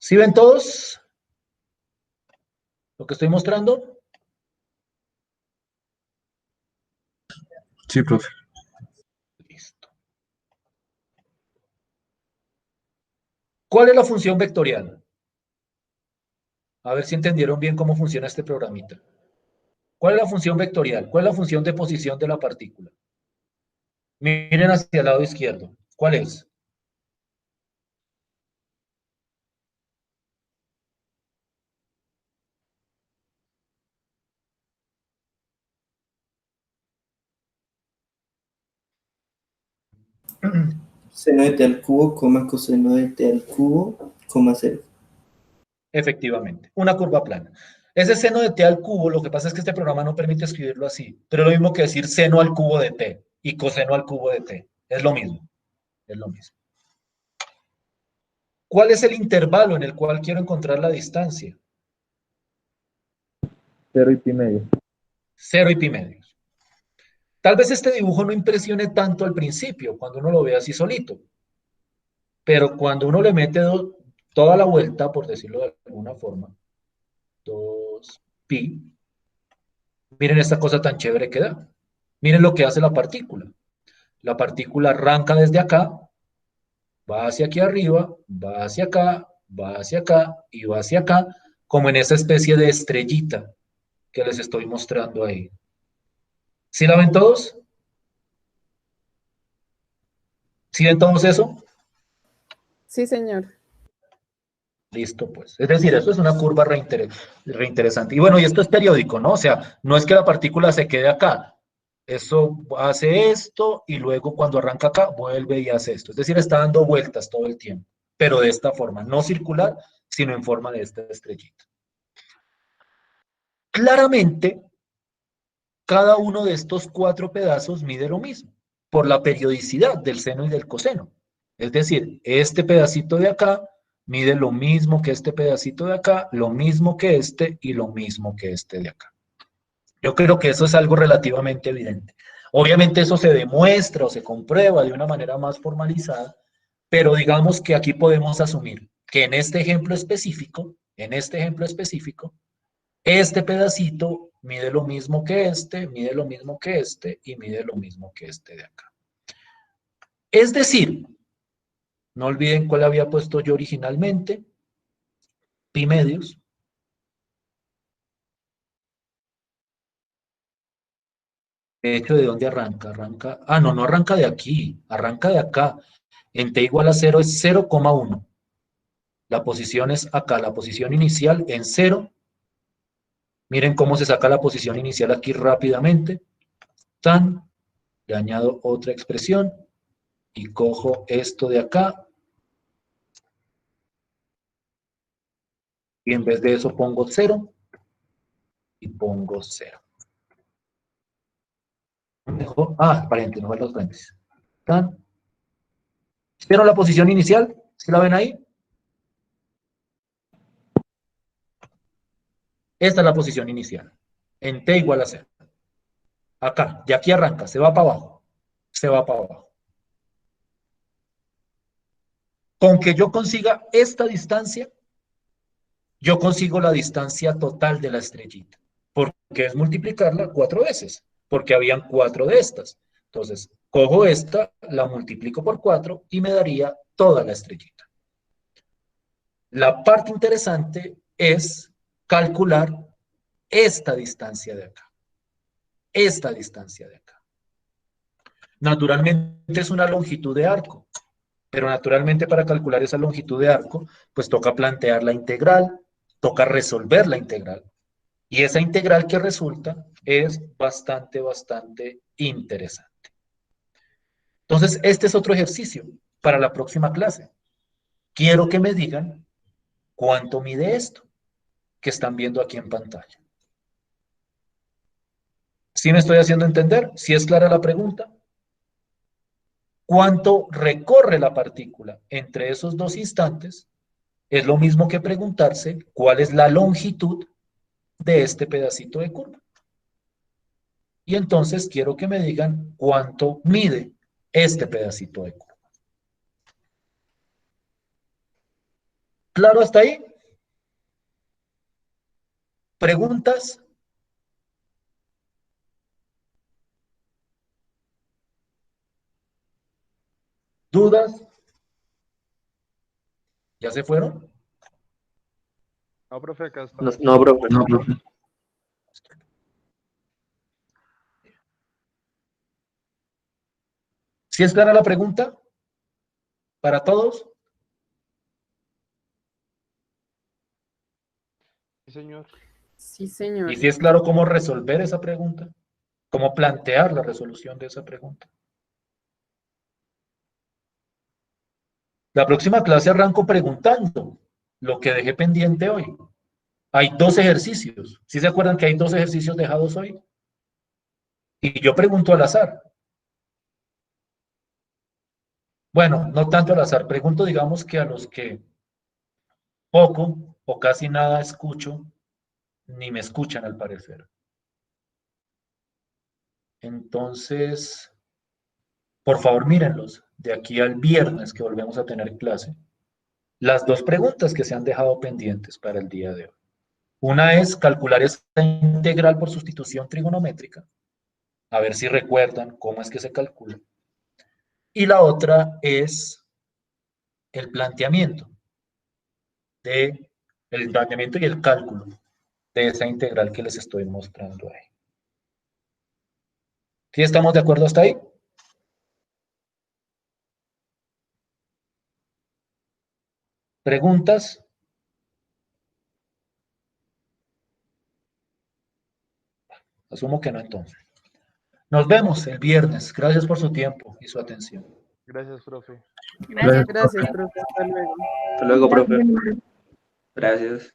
¿Sí ven todos lo que estoy mostrando? Sí, profe. Listo. ¿Cuál es la función vectorial? A ver si entendieron bien cómo funciona este programita. ¿Cuál es la función vectorial? ¿Cuál es la función de posición de la partícula? Miren hacia el lado izquierdo. ¿Cuál es? Seno de t al cubo, coma, coseno de t al cubo, coma 0. Efectivamente, una curva plana. Ese seno de t al cubo, lo que pasa es que este programa no permite escribirlo así, pero es lo mismo que decir seno al cubo de t y coseno al cubo de t. Es lo mismo, es lo mismo. ¿Cuál es el intervalo en el cual quiero encontrar la distancia? 0 y pi medio. 0 y pi medios. Tal vez este dibujo no impresione tanto al principio, cuando uno lo ve así solito, pero cuando uno le mete toda la vuelta, por decirlo de alguna forma, 2pi, miren esta cosa tan chévere que da. Miren lo que hace la partícula. La partícula arranca desde acá, va hacia aquí arriba, va hacia acá, va hacia acá y va hacia acá, como en esa especie de estrellita que les estoy mostrando ahí. ¿Sí la ven todos? ¿Sí ven todos eso? Sí, señor. Listo, pues. Es decir, eso es una curva reinteresante. Y bueno, y esto es periódico, ¿no? O sea, no es que la partícula se quede acá. Eso hace esto y luego cuando arranca acá vuelve y hace esto. Es decir, está dando vueltas todo el tiempo, pero de esta forma, no circular, sino en forma de esta estrellita. Claramente, cada uno de estos 4 pedazos mide lo mismo, por la periodicidad del seno y del coseno. Es decir, este pedacito de acá mide lo mismo que este pedacito de acá, lo mismo que este y lo mismo que este de acá. Yo creo que eso es algo relativamente evidente. Obviamente eso se demuestra o se comprueba de una manera más formalizada, pero digamos que aquí podemos asumir que este pedacito mide lo mismo que este, mide lo mismo que este y mide lo mismo que este de acá. Es decir, no olviden cuál había puesto yo originalmente, pi medios. De hecho, ¿de dónde arranca? No arranca de aquí, arranca de acá. En t igual a 0 es 0,1. La posición es acá, la posición inicial en 0. Miren cómo se saca la posición inicial aquí rápidamente. Tan, le añado otra expresión y cojo esto de acá. Y en vez de eso pongo 0 y pongo 0. Paréntesis, no los paréntesis. Tan. ¿Vieron la posición inicial? ¿Sí la ven ahí? Esta es la posición inicial. En t igual a 0. Acá, de aquí arranca, se va para abajo. Se va para abajo. Con que yo consiga esta distancia, yo consigo la distancia total de la estrellita. Porque es multiplicarla 4 veces. Porque habían 4 de estas. Entonces, cojo esta, la multiplico por 4 y me daría toda la estrellita. La parte interesante es calcular esta distancia de acá. Esta distancia de acá. Naturalmente es una longitud de arco, pero naturalmente para calcular esa longitud de arco, pues toca plantear la integral, toca resolver la integral. Y esa integral que resulta es bastante interesante. Entonces, este es otro ejercicio para la próxima clase. Quiero que me digan cuánto mide esto que están viendo aquí en pantalla. ¿Sí me estoy haciendo entender? ¿Sí es clara la pregunta? ¿Cuánto recorre la partícula entre esos dos instantes? Es lo mismo que preguntarse cuál es la longitud de este pedacito de curva. Y entonces quiero que me digan cuánto mide este pedacito de curva. ¿Claro hasta ahí? ¿Preguntas? ¿Dudas? ¿Ya se fueron? No, profe, acá está. No, no, profe. No, profe. ¿Sí es clara la pregunta? ¿Para todos? Sí, señor. Sí, señor. ¿Y si es claro cómo resolver esa pregunta? ¿Cómo plantear la resolución de esa pregunta? La próxima clase arranco preguntando lo que dejé pendiente hoy. Hay 2 ejercicios. ¿Sí se acuerdan que hay 2 ejercicios dejados hoy? Y yo pregunto al azar. Bueno, no tanto al azar. Pregunto, digamos que a los que poco o casi nada escucho, ni me escuchan al parecer. Entonces, por favor, mírenlos. De aquí al viernes que volvemos a tener clase. Las 2 preguntas que se han dejado pendientes para el día de hoy. Una es calcular esta integral por sustitución trigonométrica. A ver si recuerdan cómo es que se calcula. Y la otra es el planteamiento y el cálculo de esa integral que les estoy mostrando ahí. ¿Sí estamos de acuerdo hasta ahí? ¿Preguntas? Asumo que no entonces. Nos vemos el viernes. Gracias por su tiempo y su atención. Gracias, profe. Gracias. Gracias, profe. Hasta luego. Hasta luego, profe. Gracias.